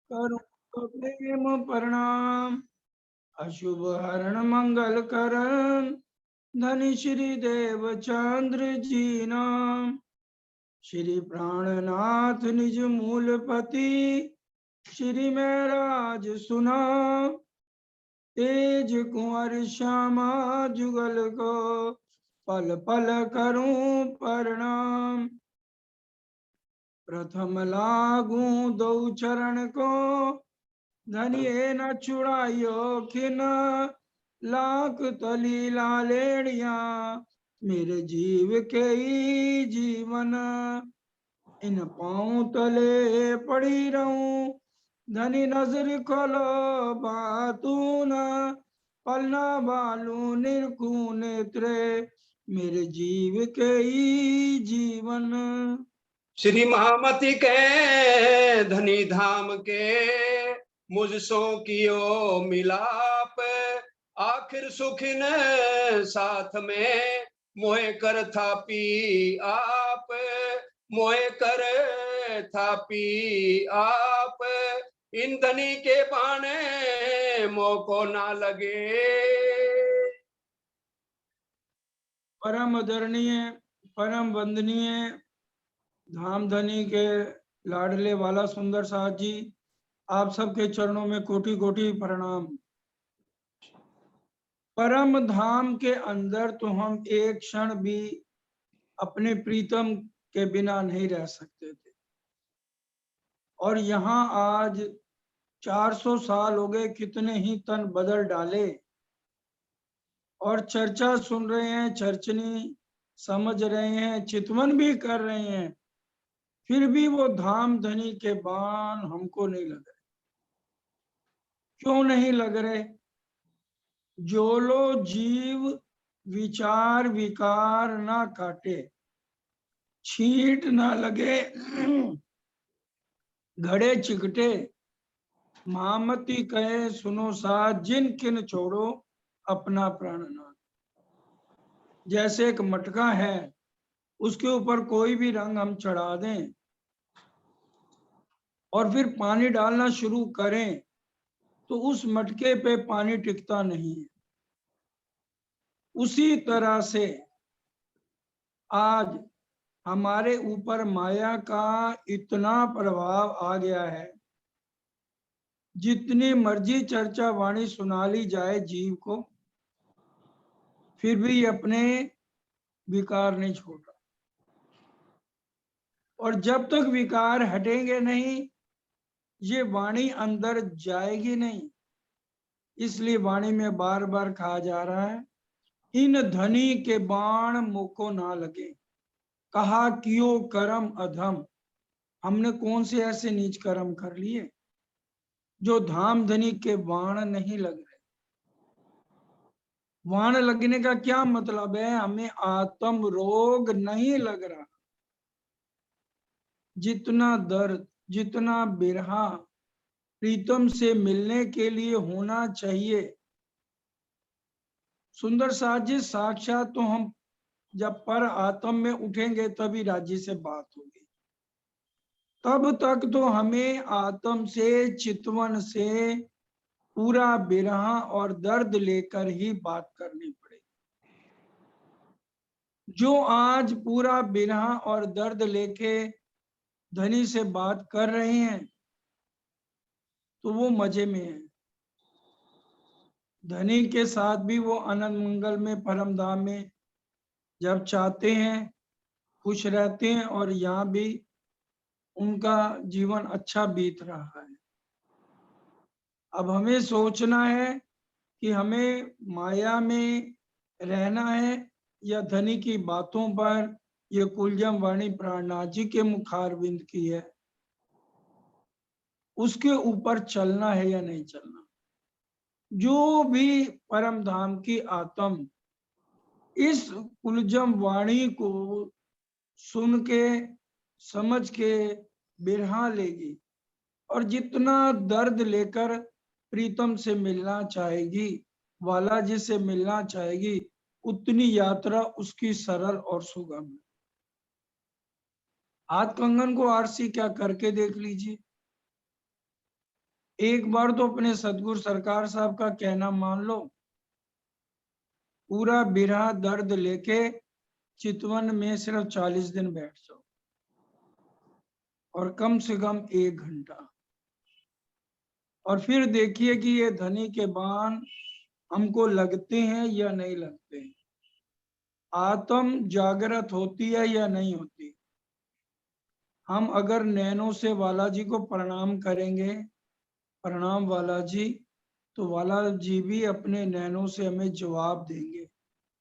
करूं तो प्रेम प्रणाम। अशुभ हरण मंगल करण, धनी श्री देव चंद्र जी नाम। श्री प्राणनाथ निज मूलपति, श्री में राज सुना। तेज कुंवर श्यामा जुगल को, पल पल करूं प्रणाम। प्रथम लागू दो चरण को, धनिये न छुड़ाइयो खिन। लाख तली लालेड़िया, मेरे जीव के ही जीवन। इन पाँव तले पड़ी रहूं, धनी नजर खोलो बातून। पलना बालू निरखूं नेत्रे, मेरे जीव के ही जीवन। श्री महामति के धनी धाम के, मुझसो कियो मिलाप। आखिर सुखिन साथ में, मोहे कर थापी आप। मोहे कर थापी आप। इन धनी के बाणे मोको ना लगे। परम आदरणीय, परम वंदनीय धाम धनी के लाडले वाला सुंदर साथ जी, आप सबके चरणों में कोटि कोटि प्रणाम। परम धाम के अंदर तो हम एक क्षण भी अपने प्रीतम के बिना नहीं रह सकते थे, और यहाँ आज 400 साल हो गए, कितने ही तन बदल डाले, और चर्चा सुन रहे हैं, चर्चनी समझ रहे हैं, चितवन भी कर रहे हैं, फिर भी वो धाम धनी के बाण हमको नहीं लग रहे। क्यों नहीं लग रहे? जो लो जीव विचार विकार ना काटे, छींट ना लगे घड़े चिकटे। महामती कहे सुनो साथ, जिन किन छोड़ो अपना प्राणनाथ। जैसे एक मटका है, उसके ऊपर कोई भी रंग हम चढ़ा दें और फिर पानी डालना शुरू करें, तो उस मटके पे पानी टिकता नहीं है। उसी तरह से आज हमारे ऊपर माया का इतना प्रभाव आ गया है, जितनी मर्जी चर्चा वाणी सुना ली जाए जीव को, फिर भी अपने विकार नहीं छोड़ रहा। और जब तक विकार हटेंगे नहीं, ये वाणी अंदर जाएगी नहीं। इसलिए वाणी में बार बार कहा जा रहा है, इन धनी के बाण मुको ना लगे। कहा कियो कर्म अधम, हमने कौन से ऐसे नीच कर्म कर लिए जो धाम धनी के बाण नहीं लग रहे। बाण लगने का क्या मतलब है? हमें आत्म रोग नहीं लग रहा। जितना दर्द, जितना बिरहा प्रीतम से मिलने के लिए होना चाहिए, सुंदर साथ जी, साक्षात तो हम जब पर आत्म में उठेंगे तभी राज्य से बात होगी। तब तक तो हमें आत्म से, चितवन से पूरा बिरहा और दर्द लेकर ही बात करनी पड़ेगी। जो आज पूरा बिरहा और दर्द लेके धनी से बात कर रहे हैं, तो वो मजे में है। धनी के साथ भी वो आनंद मंगल में, परम धाम में जब चाहते हैं खुश रहते हैं, और यहाँ भी उनका जीवन अच्छा बीत रहा है। अब हमें सोचना है कि हमें माया में रहना है या धनी की बातों पर, ये कुलजम वाणी प्राणनाथ जी के मुखारविंद की है, उसके ऊपर चलना है या नहीं चलना। जो भी परम धाम की आत्म इस कुलजम वाणी को सुन के, समझ के बिरहा लेगी, और जितना दर्द लेकर प्रीतम से मिलना चाहेगी, बालाजी से मिलना चाहेगी, उतनी यात्रा उसकी सरल और सुगम है। हाथ कंगन को आरसी क्या करके देख लीजिए। एक बार तो अपने सतगुरु सरकार साहब का कहना मान लो, पूरा बिरहा दर्द लेके चितवन में सिर्फ 40 दिन बैठ जाओ और कम से कम 1 घंटा, और फिर देखिए कि ये धनी के बाण हमको लगते हैं या नहीं लगते, आत्म जागृत होती है या नहीं होती। हम अगर नैनों से वाला जी को प्रणाम करेंगे, प्रणाम वाला जी, तो वाला जी भी अपने नैनों से हमें जवाब देंगे,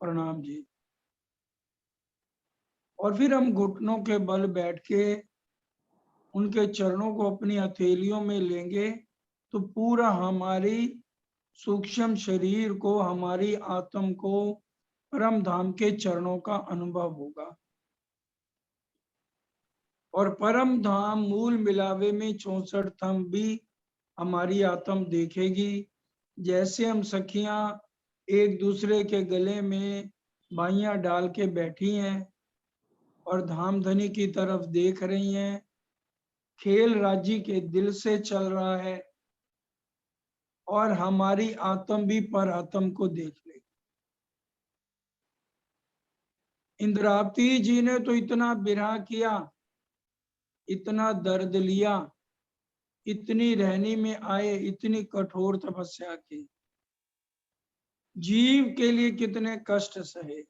प्रणाम जी। और फिर हम घुटनों के बल बैठ के उनके चरणों को अपनी हथेलियों में लेंगे, तो पूरा हमारी सूक्ष्म शरीर को, हमारी आत्म को परम धाम के चरणों का अनुभव होगा। और परम धाम मूल मिलावे में 64 थंब भी हमारी आत्म देखेगी। जैसे हम सखियां एक दूसरे के गले में बाइयां डाल के बैठी हैं और धाम धनी की तरफ देख रही हैं, खेल राजी के दिल से चल रहा है, और हमारी आत्म भी पर आत्म को देख लेगी। इंद्रावती जी ने तो इतना बिरहा किया, इतना दर्द लिया, इतनी रहनी में आए, इतनी कठोर तपस्या की, जीव के लिए कितने कष्ट सहे,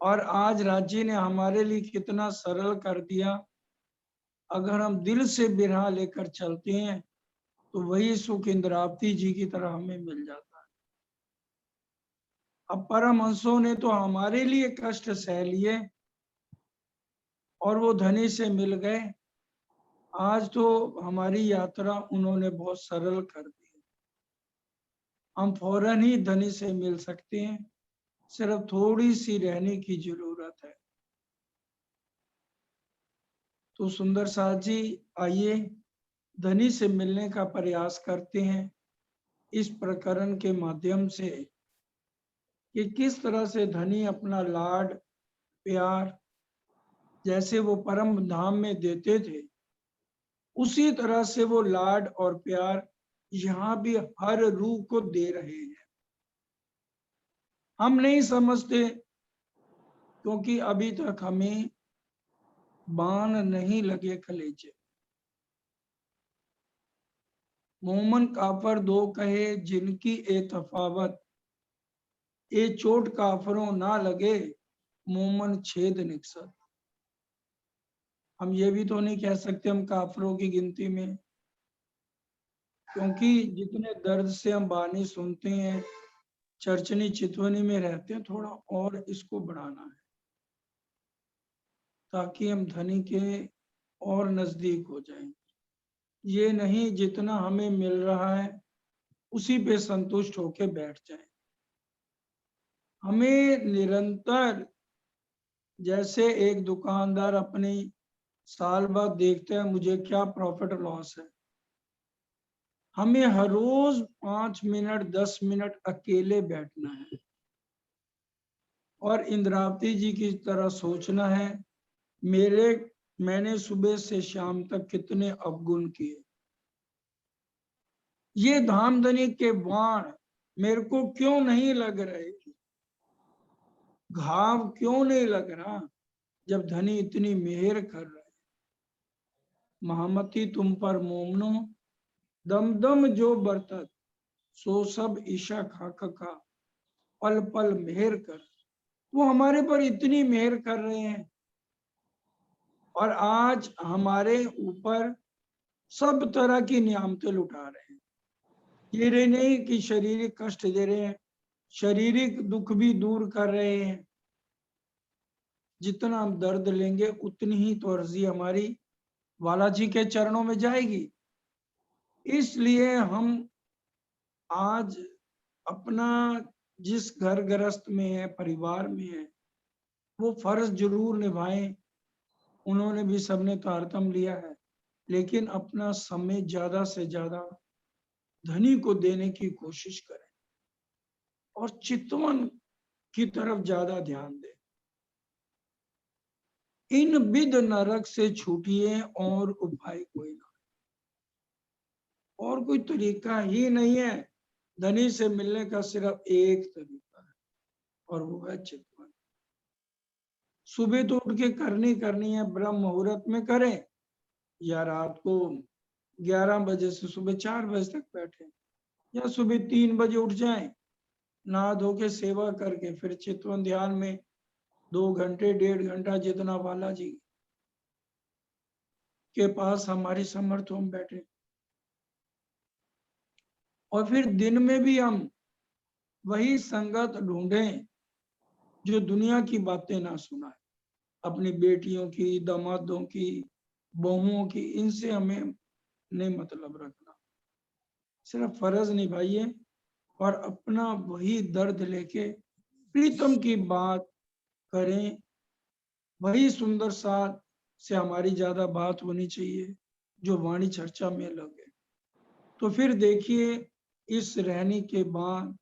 और आज राज्य ने हमारे लिए कितना सरल कर दिया। अगर हम दिल से बिरहा लेकर चलते हैं तो वही सुख इंद्रावती जी की तरह हमें मिल जाता है। अब परमहंसों ने तो हमारे लिए कष्ट सह लिए और वो धनी से मिल गए। आज तो हमारी यात्रा उन्होंने बहुत सरल कर दी, हम फौरन ही धनी से मिल सकते हैं, सिर्फ थोड़ी सी रहने की जरूरत है। तो सुंदर साथ जी, आइए धनी से मिलने का प्रयास करते हैं इस प्रकरण के माध्यम से, कि किस तरह से धनी अपना लाड प्यार जैसे वो परम धाम में देते थे, उसी तरह से वो लाड और प्यार यहाँ भी हर रूह को दे रहे हैं। हम नहीं समझते क्योंकि अभी तक हमें बाण नहीं लगे कलेजे। मोमन काफर दो कहे जिनकी ए तफावत, ए चोट काफरों ना लगे मोमन छेद निकसत। हम ये भी तो नहीं कह सकते हम काफरों की गिनती में, क्योंकि जितने दर्द से हम बानी सुनते हैं, चर्चनी चितवनी में रहते हैं, थोड़ा और इसको बढ़ाना है ताकि हम धनी के और नजदीक हो जाएं। ये नहीं जितना हमें मिल रहा है उसी पे संतुष्ट होके बैठ जाएं। हमें निरंतर, जैसे एक दुकानदार अपनी साल बाद देखते हैं मुझे क्या प्रॉफिट लॉस है, हमें हर रोज 5 मिनट 10 मिनट अकेले बैठना है और इंद्रावती जी की तरह सोचना है, मैंने सुबह से शाम तक कितने अवगुण किए, ये धामधनी के बाण मेरे को क्यों नहीं लग रहे, घाव क्यों नहीं लग रहा, जब धनी इतनी मेहर कर रहे। महामती तुम पर मोमनो दम दम जो बरतत, सो सब ईशा खाक का पल पल मेहर कर। वो हमारे पर इतनी मेहर कर रहे हैं और आज हमारे ऊपर सब तरह की नियामतें लुटा रहे हैं। ये रहे नहीं कि शारीरिक कष्ट दे रहे हैं, शारीरिक दुख भी दूर कर रहे हैं। जितना हम दर्द लेंगे उतनी ही तो अर्जी हमारी बालाजी के चरणों में जाएगी। इसलिए हम आज अपना जिस घर गृहस्थ में है, परिवार में है, वो फर्ज जरूर निभाएं। उन्होंने भी सबने तारतम लिया है, लेकिन अपना समय ज्यादा से ज्यादा धनी को देने की कोशिश करें और चितवन की तरफ ज्यादा ध्यान दें। इन विद नरक से छूटिए और उपाय कोई ना। और कोई तरीका ही नहीं है। धनी से मिलने का सिर्फ एक तरीका है और वो है चितवन। सुबह तो उठ के करनी है, ब्रह्म मुहूर्त में करें या रात को 11 बजे से सुबह 4 बजे तक बैठे या सुबह 3 बजे उठ जाएं, नहा धो के सेवा करके फिर चितवन ध्यान में 2 घंटे 1.5 घंटा जितना बालाजी के पास हमारी समर्थ हम बैठे। और फिर दिन में भी हम वही संगत ढूंढें जो दुनिया की बातें ना सुनाए, अपनी बेटियों की, दामादों की, बहुओं की, इनसे हमें नहीं मतलब रखना। सिर्फ फर्ज निभाइए और अपना वही दर्द लेके प्रीतम की बात करें। वही सुंदर साथ से हमारी ज्यादा बात होनी चाहिए जो वाणी चर्चा में लगे। तो फिर देखिए इस रहने के बाद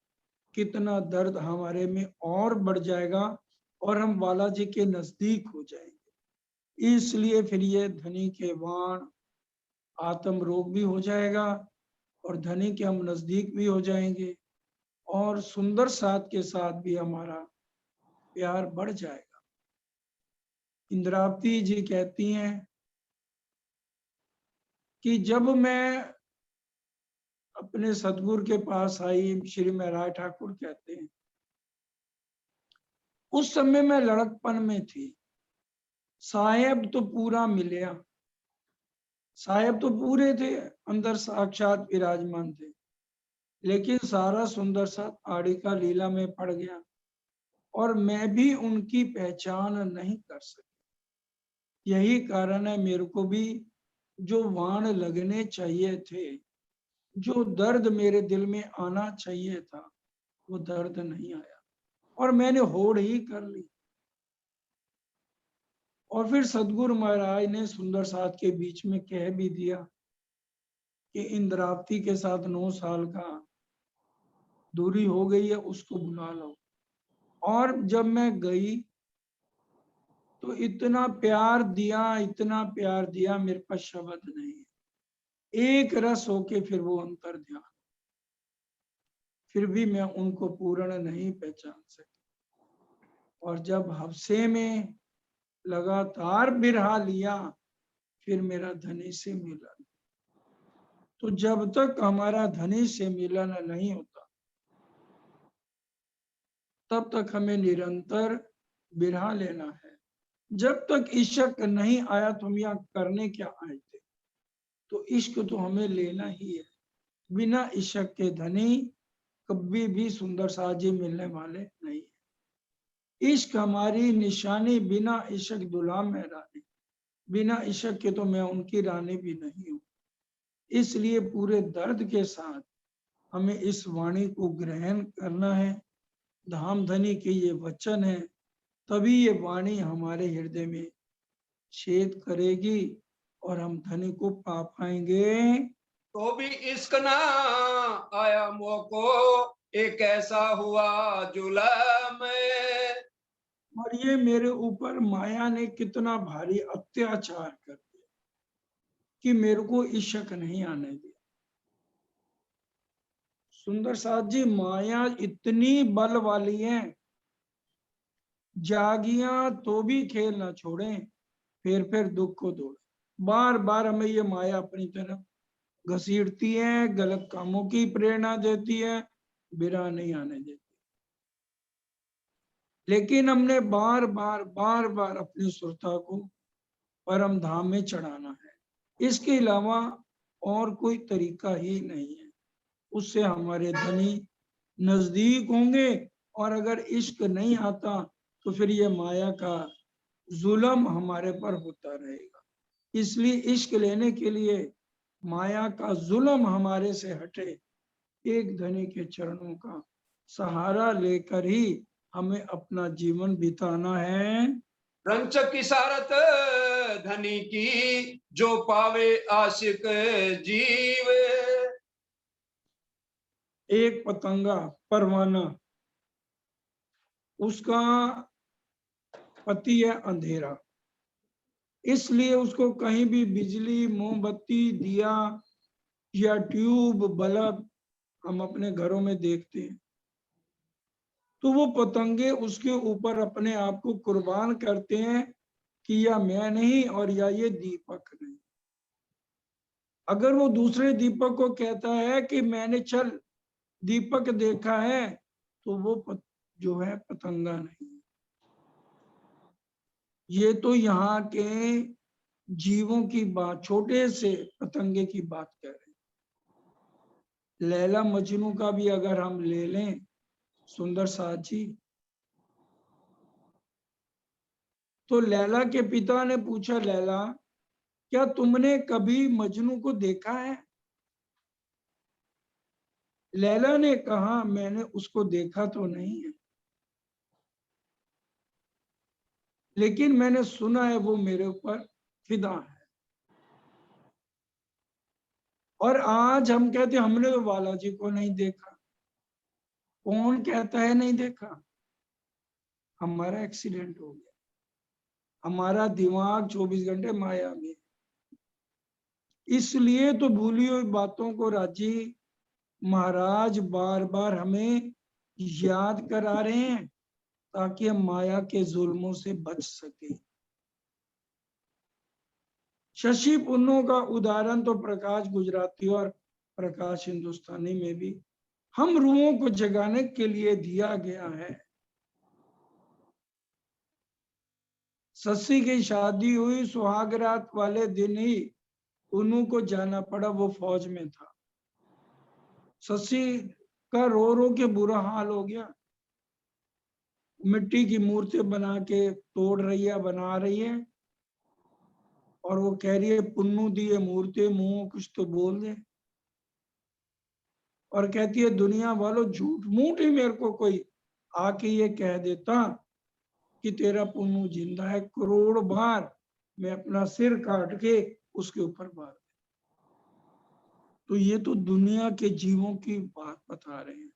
कितना दर्द हमारे में और बढ़ जाएगा और हम बालाजी के नजदीक हो जाएंगे। इसलिए फिर ये धनी के वाण आत्म रोग भी हो जाएगा और धनी के हम नजदीक भी हो जाएंगे और सुंदर साथ के साथ भी हमारा प्यार बढ़ जाएगा। इंद्रावती जी कहती हैं कि जब मैं अपने सतगुरु के पास आई, श्री महाराज ठाकुर कहते हैं, उस समय मैं लड़कपन में थी। साहेब तो पूरा मिलिया, साहेब तो पूरे थे, अंदर साक्षात विराजमान थे, लेकिन सारा सुंदर साथ आड़ी का लीला में पड़ गया और मैं भी उनकी पहचान नहीं कर सकी। यही कारण है मेरे को भी जो वाण लगने चाहिए थे, जो दर्द मेरे दिल में आना चाहिए था, वो दर्द नहीं आया और मैंने होड़ ही कर ली। और फिर सदगुरु महाराज ने सुंदर साथ के बीच में कह भी दिया कि इंद्रावती के साथ 9 साल का दूरी हो गई है, उसको बुला लो। और जब मैं गई तो इतना प्यार दिया, इतना प्यार दिया, मेरे पास शब्द नहीं है। एक रस होके फिर वो अंतर ध्यान, फिर भी मैं उनको पूर्ण नहीं पहचान सकी। और जब हफ्से में लगातार बिरहा लिया, फिर मेरा धनी से मिलन। तो जब तक हमारा धनी से मिलन नहीं होता, तब तक हमें निरंतर बिरहा लेना है। जब तक इश्क नहीं आया तो हम यहाँ करने क्या आए थे? तो इश्क तो हमें लेना ही है। बिना इश्क के धनी कभी भी सुंदर साजी मिलने वाले नहीं है। इश्क हमारी निशानी, बिना इश्क दुल्हा में रानी, बिना इश्क के तो मैं उनकी रानी भी नहीं हूं। इसलिए पूरे दर्द के साथ हमें इस वाणी को ग्रहण करना है। धाम धनी के ये वचन है, तभी ये वाणी हमारे हृदय में छेद करेगी और हम धनी को पा पाएंगे। तो भी इश्क ना आया मोको, एक ऐसा हुआ जुल्म। और ये मेरे ऊपर माया ने कितना भारी अत्याचार कर दिया कि मेरे को इश्क नहीं आने दिया। सुंदर साथ जी, माया इतनी बल वाली है, जागियां तो भी खेल ना छोड़े, फिर दुख को दौड़े। बार बार हमें ये माया अपनी तरफ घसीटती है, गलत कामों की प्रेरणा देती है, बिरहा नहीं आने देती। लेकिन हमने बार बार अपनी सुरता को परम धाम में चढ़ाना है। इसके अलावा और कोई तरीका ही नहीं है। उससे हमारे धनी नजदीक होंगे और अगर इश्क नहीं आता तो फिर ये माया का जुल्म हमारे पर होता रहेगा। इसलिए इश्क लेने के लिए माया का जुल्म हमारे से हटे, एक धनी के चरणों का सहारा लेकर ही हमें अपना जीवन बिताना है। रंच की सारत धनी की, जो पावे आशिक जीव। एक पतंगा परवाना, उसका पति है अंधेरा, इसलिए उसको कहीं भी बिजली, मोमबत्ती, दिया या ट्यूब बल्ब हम अपने घरों में देखते हैं, तो वो पतंगे उसके ऊपर अपने आप को कुर्बान करते हैं कि या मैं नहीं और या ये दीपक नहीं। अगर वो दूसरे दीपक को कहता है कि मैंने चल दीपक देखा है, तो वो जो है पतंगा नहीं। ये तो यहाँ के जीवों की बात, छोटे से पतंगे की बात कर रहे हैं। लैला मजनू का भी अगर हम ले लें सुंदर साथ जी, तो लैला के पिता ने पूछा, लैला क्या तुमने कभी मजनू को देखा है? लैला ने कहा, मैंने उसको देखा तो नहीं है, लेकिन मैंने सुना है वो मेरे ऊपर फिदा है। और आज हम कहते हैं हमने तो बालाजी को नहीं देखा। कौन कहता है नहीं देखा? हमारा एक्सीडेंट हो गया, हमारा दिमाग 24 घंटे माया में। इसलिए तो भूली हुई बातों को राजी महाराज बार बार हमें याद करा रहे हैं, ताकि हम माया के जुल्मों से बच सके। शशि पुन्नो का उदाहरण तो प्रकाश गुजराती और प्रकाश हिंदुस्तानी में भी हम रूहों को जगाने के लिए दिया गया है। शशि की शादी हुई, सुहागरात वाले दिन ही पुन्नू को जाना पड़ा, वो फौज में था। शशि का रो रो के बुरा हाल हो गया। मिट्टी की मूर्ति बना के तोड़ रही है, बना रही है, और वो कह रही है पुन्नू दी ये मूर्ति, मुंह कुछ तो बोल दे। और कहती है दुनिया वालों, झूठ मूठ ही मेरे को कोई आके ये कह देता कि तेरा पुन्नू जिंदा है, करोड़ बार मैं अपना सिर काट के उसके ऊपर मार। तो ये तो दुनिया के जीवों की बात बता रहे हैं।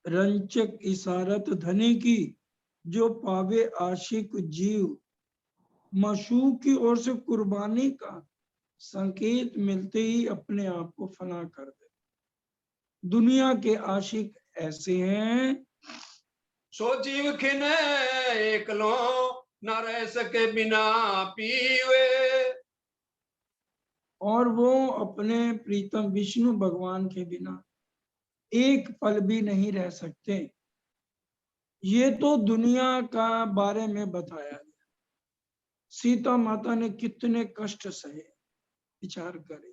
रंचक इशारत धनी की, जो पावे आशिक जीव, मशूक की ओर से कुर्बानी का संकेत मिलते ही अपने आप को फना कर दे। दुनिया के आशिक ऐसे हैं, सो जीव खिन एकलो न रह सके बिना पीवे। और वो अपने प्रीतम विष्णु भगवान के बिना एक पल भी नहीं रह सकते। ये तो दुनिया का बारे में बताया गया। सीता माता ने कितने कष्ट सहे, विचार करें,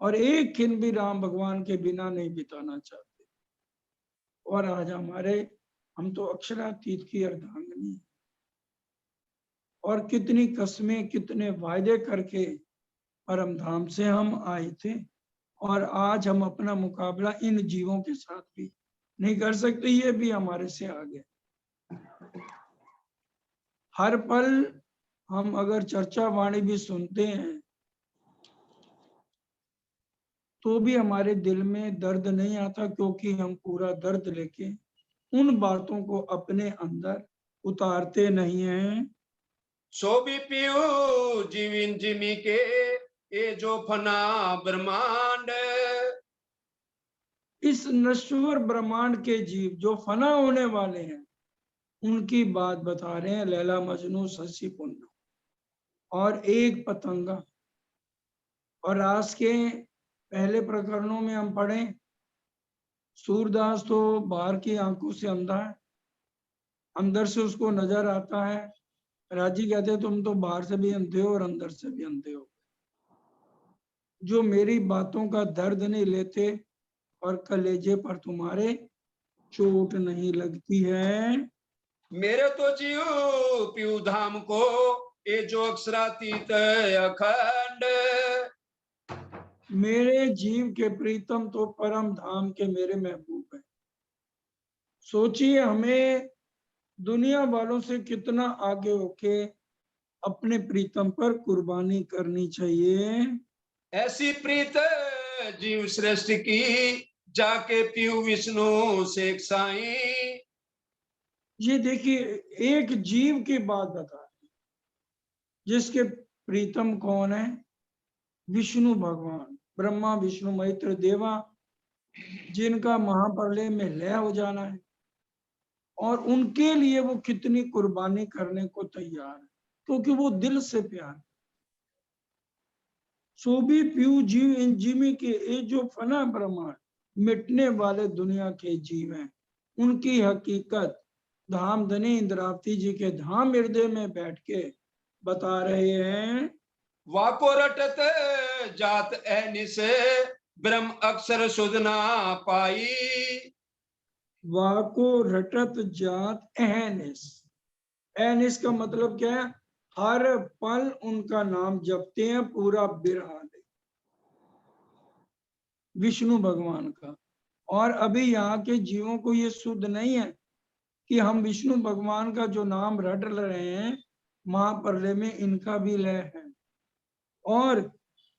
और एक क्षण भी राम भगवान के बिना नहीं बिताना चाहते। और आज हम तो अक्षरातीत की अर्धांगिनी, और कितनी कस्में कितने वायदे करके परम धाम से हम आए थे, और आज हम अपना मुकाबला इन जीवों के साथ भी नहीं कर सकते। ये भी हमारे से आगे। हर पल हम अगर चर्चा वाणी भी सुनते हैं, तो भी हमारे दिल में दर्द नहीं आता, क्योंकि हम पूरा दर्द लेके उन बातों को अपने अंदर उतारते नहीं हैं। सो भी पियो जीविन जिमी के ये जो फना ब्रह्मांड। इस नश्वर ब्रह्मांड के जीव जो फना होने वाले हैं, उनकी बात बता रहे हैं लैला मजनू, शशि पुन्नू और एक पतंगा। और आज के पहले प्रकरणों में हम पढ़ें, सूरदास तो बाहर की आंखों से अंधा है, अंदर से उसको नजर आता है। राजी कहते हैं तुम तो बाहर से भी अंधे हो और अंदर से भी अंधे हो, जो मेरी बातों का दर्द नहीं लेते और कलेजे पर तुम्हारे चोट नहीं लगती है। मेरे तो जीव पीऊ धाम को ये जो अक्षरातीत अखंड। मेरे जीव के प्रीतम तो परम धाम के मेरे महबूब है। सोचिए हमें दुनिया वालों से कितना आगे होके अपने प्रीतम पर कुर्बानी करनी चाहिए। ऐसी प्रीत जीव श्रेष्ठ की जाके पीऊ विष्णु शेख साई। ये देखिए एक जीव की बात बता रही, जिसके प्रीतम कौन है? विष्णु भगवान। ब्रह्मा विष्णु महेश्वर देवा, जिनका महाप्रलय में लय हो जाना है, और उनके लिए वो कितनी कुर्बानी करने को तैयार है, क्योंकि वो दिल से प्यार। सो भी पीऊ जीव इन जीवी के, ये जो फना ब्रह्मांड मिटने वाले दुनिया के जीव हैं, उनकी हकीकत धाम धनी इंद्रावती जी के धाम हृदय में बैठ के बता रहे हैं। वाको रटत जात अहनिस, ब्रह्म अक्षर सुधना पाई। वाको रटत जात अहनिस, अहनिस का मतलब क्या है? हर पल उनका नाम जपते हैं, पूरा बिरहा दे विष्णु भगवान का। और अभी यहाँ के जीवों को ये शुद्ध नहीं है कि हम विष्णु भगवान का जो नाम रट रहे हैं, महाप्रलय में इनका भी लय है। और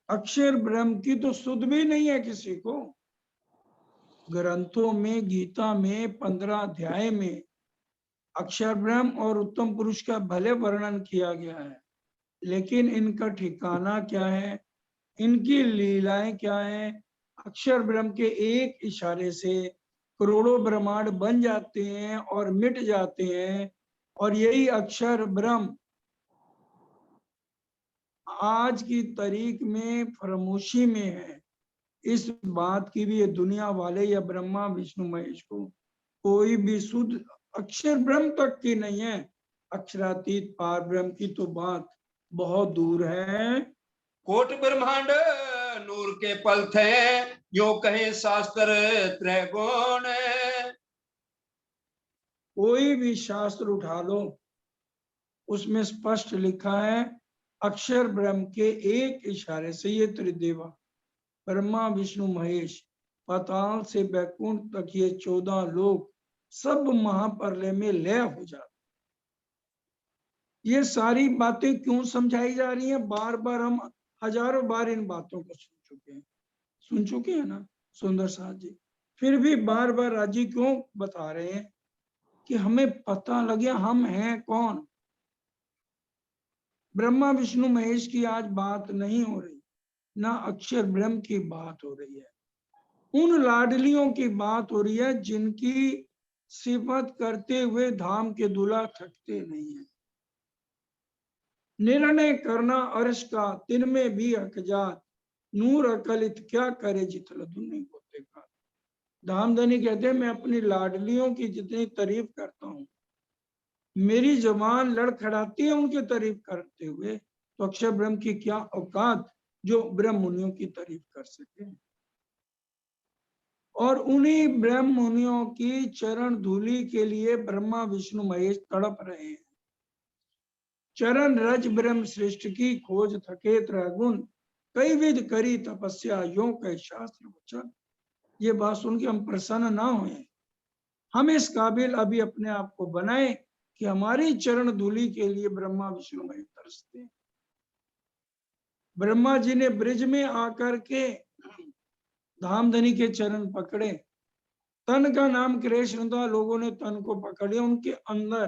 अक्षर ब्रह्म की तो शुद्ध भी नहीं है किसी को। ग्रंथों में, गीता में 15 अध्याय में अक्षर ब्रह्म और उत्तम पुरुष का भले वर्णन किया गया है, लेकिन इनका ठिकाना क्या है, इनकी लीलाएं क्या है? अक्षर ब्रह्म के एक इशारे से करोड़ों ब्रह्मांड बन जाते हैं और मिट जाते हैं। और यही अक्षर ब्रह्म आज की तारीख में फरामोशी में है। इस बात की भी ये दुनिया वाले या ब्रह्मा विष्णु महेश को कोई भी शुद्ध अक्षर ब्रह्म तक की नहीं है। अक्षरातीत पार ब्रह्म की तो बात बहुत दूर है। कोट ब्रह्मांड नूर के पल थे, यो कहे शास्त्र त्रैगुण। कोई भी शास्त्र उठा लो, उसमें स्पष्ट लिखा है अक्षर ब्रह्म के एक इशारे से ये त्रिदेवा ब्रह्मा विष्णु महेश, पाताल से बैकुंठ तक ये 14 लोग सब महाप्रलय में लय हो जाते। ये सारी बातें क्यों समझाई जा रही हैं? बार बार हम हजारों बार इन बातों को सुन चुके हैं ना सुंदर साथ जी, फिर भी बार बार राजी क्यों बता रहे हैं कि हमें पता लगे हम हैं कौन। ब्रह्मा विष्णु महेश की आज बात नहीं हो रही, ना अक्षर ब्रह्म की बात हो रही है। उन लाडलियों की बात हो रही है जिनकी सिफत करते हुए धाम के दूल्हा थकते नहीं है। निर्णय करना अर्श का, तिन में भी हकजात, नूर अकलित क्या करे जितल दुनी को देखा। धामधनी कहते हैं मैं अपनी लाडलियों की जितनी तारीफ करता हूँ, मेरी जबान लड़खड़ाती है उनकी तारीफ करते हुए, तो अक्षर ब्रह्म की क्या औकात जो ब्रह्म मुनियों की तारीफ कर सके। और उन्हीं ब्रह्म मुनियों की चरण धूलि के लिए ब्रह्मा विष्णु महेश तड़प रहे हैं। चरण रज ब्रह्म सृष्टि की खोज थके त्रैगुण, कई विध करी तपस्या यो कई शास्त्र वचन। ये बात सुन के हम प्रसन्न ना होए, हम इस काबिल अभी अपने आप को बनाए कि हमारी चरण धूलि के लिए ब्रह्मा विष्णु महेश तरसते हैं। ब्रह्मा जी ने ब्रिज में आकर के धामधनी के चरण पकड़े, तन का नाम कृष्ण था, लोगों ने तन को पकड़ लिया, उनके अंदर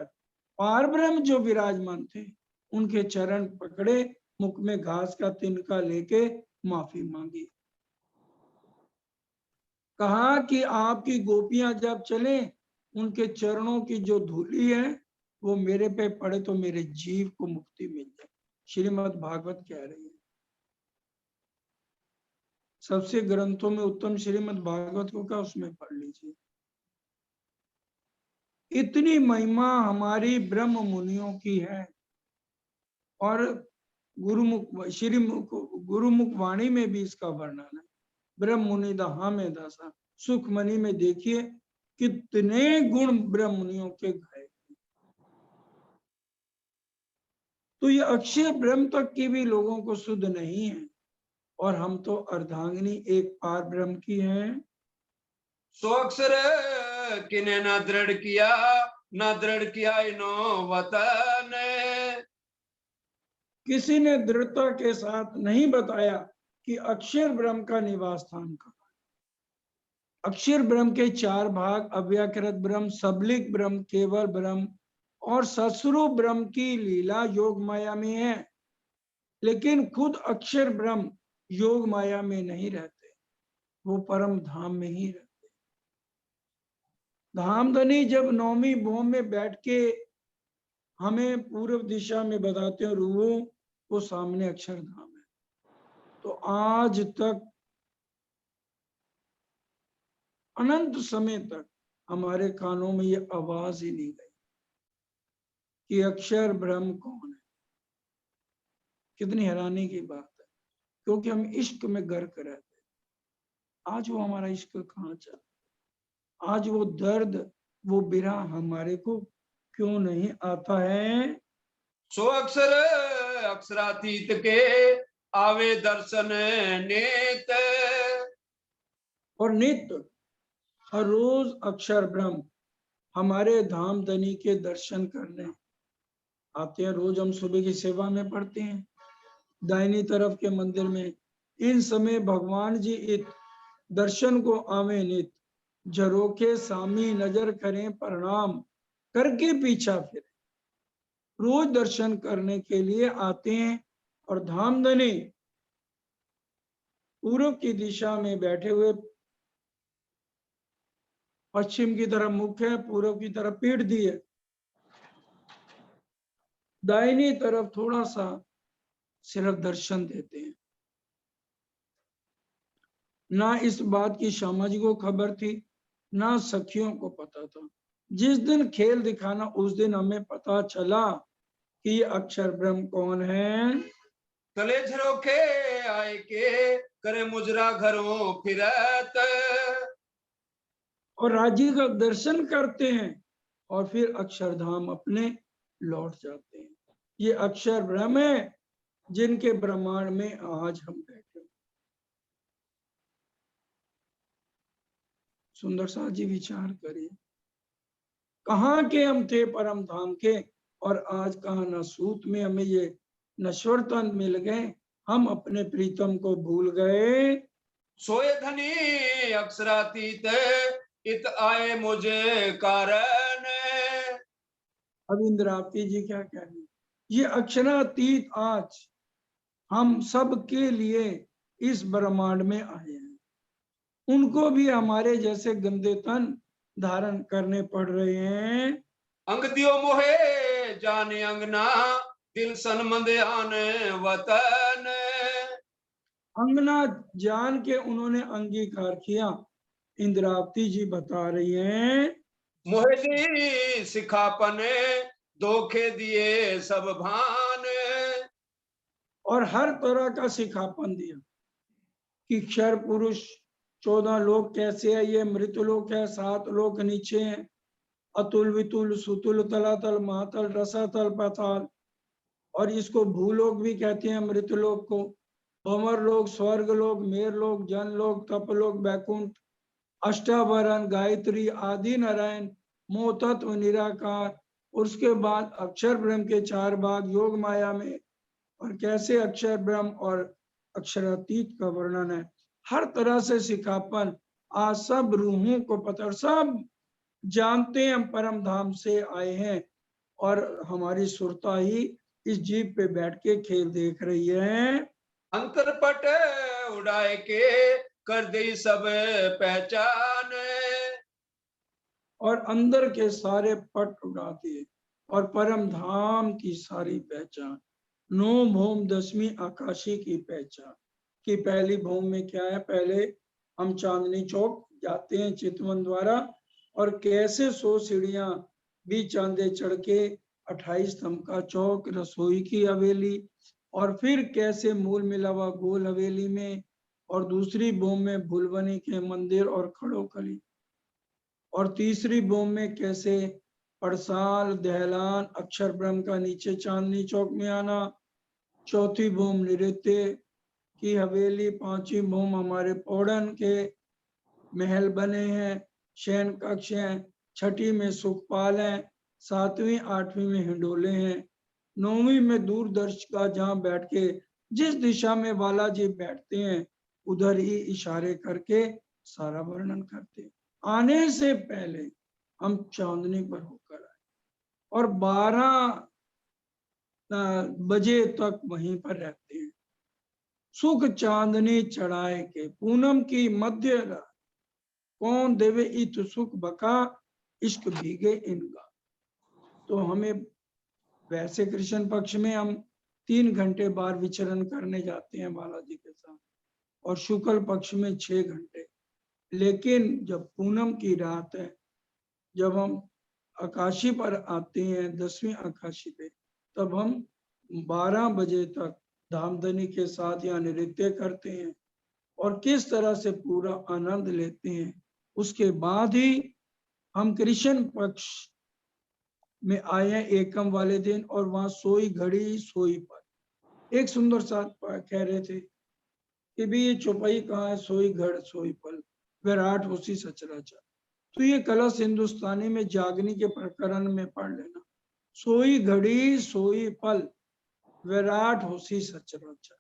पार ब्रह्म जो विराजमान थे उनके चरण पकड़े, मुख में घास का तिनका लेके माफी मांगी। कहा कि आपकी गोपियां जब चले, उनके चरणों की जो धूली है वो मेरे पे पड़े तो मेरे जीव को मुक्ति मिल जाए। श्रीमद् भागवत कह रही है। सबसे ग्रंथों में उत्तम श्रीमद् भागवत को क्या, उसमें पढ़ लीजिए। इतनी महिमा हमारी ब्रह्म मुनियों की है। और गुरुमुख वाणी में भी इसका वर्णन है। ब्रह्म मुनि दहा में दसा, सुखमणि में देखिए कितने गुण ब्रह्म मुनियों के गाए। तो ये अक्षय ब्रह्म तक की भी लोगों को शुद्ध नहीं है, और हम तो अर्धांगिनी एक पार ब्रह्म की है। सो अक्षर किने न दृढ़ किया, न दृढ़ किया इनो वतन। किसी ने दृढ़ता के साथ नहीं बताया कि अक्षर ब्रह्म का निवास स्थान कहाँ है। अक्षर ब्रह्म के 4 भाग, अव्याकृत ब्रह्म, सबलिक ब्रह्म, केवल ब्रह्म और सस्वरूप ब्रह्म की लीला योग माया में है। लेकिन खुद अक्षर ब्रह्म योग माया में नहीं रहते, वो परम धाम में ही रहते। धामधनी जब नौवीं भौम में बैठ के हमें पूर्व दिशा में बताते हैं वो सामने अक्षरधाम है। तो आज तक अनंत समय तक हमारे कानों में ये आवाज ही नहीं गई कि अक्षर ब्रह्म कौन है। कितनी हैरानी की बात है, क्योंकि हम इश्क में गर्क रहते। आज वो हमारा इश्क कहाँ चला, आज वो दर्द वो बिरह हमारे को क्यों नहीं आता है। सो अक्षर अक्षरातीत के आवे दर्शन नेत। और नित्य हर रोज अक्षर ब्रह्म हमारे धाम धनी के दर्शन करने आते हैं। रोज हम सुबह की सेवा में पढ़ते हैं दाहिनी तरफ के मंदिर में, इन समय भगवान जी इत दर्शन को आवे नित, झरोखे सामी नजर करें प्रणाम, करके पीछा फिरे। रोज दर्शन करने के लिए आते हैं और धामधनी पूर्व की दिशा में बैठे हुए, पश्चिम की तरफ मुख है, पूर्व की तरफ पीठ दी है, दाहिनी तरफ थोड़ा सा सिर्फ दर्शन देते हैं। ना इस बात की श्यामा जी को खबर थी, ना सखियों को पता था। जिस दिन खेल दिखाना उस दिन हमें पता चला कि ये अक्षर ब्रह्म कौन है। तले झरोखे आए के करे मुजरा घरों फिरत। और राज्य का दर्शन करते हैं और फिर अक्षरधाम अपने लौट जाते हैं। ये अक्षर ब्रह्म है जिनके ब्रह्मांड में आज हम बैठे। सुंदर साथ जी विचार करिए, कहाँ के हम थे परम धाम के, और आज कहाँ न सूत में हमें ये नश्वर तन मिल गए, हम अपने प्रीतम को भूल गए। सोए धनी अक्षरातीत इत आए मुझे कारण। अब इंद्रावती जी क्या कह रही, ये अक्षरातीत आज हम सब के लिए इस ब्रह्मांड में आए हैं। उनको भी हमारे जैसे गंदे तन धारण करने पड़ रहे हैं। अंग दियो मोहे जाने अंगना दिल सनमंद आन वतन। अंगना जान के उन्होंने अंगीकार किया। इंद्रावती जी बता रही हैं, मोहे दी सिखापन धोखे दिए सब भान। और हर तरह का सिखापन दिया कि क्षर पुरुष 14 लोक कैसे है, ये मृत लोक है, 7 लोक नीचे है, अतुल वितुल सुतुल तलातल महातल रसातल पाताल, और इसको भूलोक भी कहते हैं मृत लोक को, भंवर लोक, स्वर्ग लोक, मेर लोक, जन लोक, तपलोक, बैकुंठ, अष्टावरण, गायत्री, आदि नारायण, मोह तत्व निराकार। उसके बाद अक्षर ब्रह्म के 4 भाग योग माया में, और कैसे अक्षर ब्रह्म और अक्षरातीत का वर्णन है। हर तरह से सिखापन आज सब रूहों को पता, सब जानते हैं हम परम धाम से आए हैं, और हमारी सुरता ही इस जीप पे बैठ के खेल देख रही है। अंतरपट उड़ाए के कर दे सब पहचान। और अंदर के सारे पट उड़ा दिए और परम धाम की सारी पहचान, 9 भौम 10वीं आकाशी की पहचान। कि पहली भौम में क्या है, पहले हम चांदनी चौक जाते हैं चितवन द्वारा, और कैसे 100 सीढ़ियां भी चांदे चढ़ के 28 स्तंभ का चौक, रसोई की हवेली, और फिर कैसे मूल मिलावा गोल हवेली में, और दूसरी भौम में भुलवनी के मंदिर और खड़ोखली, और तीसरी भौम में कैसे पड़साल दहलान अक्षर ब्रह्म का नीचे चांदनी चौक में आना, चौथी भौम नृत्य की हवेली, 5वीं भौम हमारे पौड़न के महल बने हैं, शयन कक्ष हैं, 6ठी में सुखपाल है, 7वीं 8वीं में हिंडोले हैं, 9वीं में दूरदर्श का जहां बैठ के जिस दिशा में बालाजी बैठते हैं उधर ही इशारे करके सारा वर्णन करते हैं। आने से पहले हम चांदनी पर होकर आए और 12 बजे तक वहीं पर रहते हैं। सुख चांदनी चढ़ाए के पूनम की मध्य रात, कौन देवे इत सुख बका, इश्क भीगे इनका। तो हमें वैसे कृष्ण पक्ष में हम 3 घंटे बार विचरण करने जाते हैं बालाजी के साथ, और शुक्ल पक्ष में 6 घंटे। लेकिन जब पूनम की रात है, जब हम आकाशी पर आते हैं 10वीं आकाशी पे, तब हम 12 बजे तक धामधनी के साथ यहाँ नृत्य करते हैं और किस तरह से पूरा आनंद लेते हैं। उसके बाद ही हम कृष्ण पक्ष में आए हैं एकम वाले दिन, और वहां सोई घड़ी सोई पल। एक सुंदर सा कह रहे थे कि भी ये चौपाई कहाँ है, सोई घड़ सोई पल, विराट उसी सचराचर। तो ये कलश हिंदुस्तानी में जागनी के प्रकरण में पढ़ लेना, सोई घड़ी सोई पल, विराट होसी सचराचर।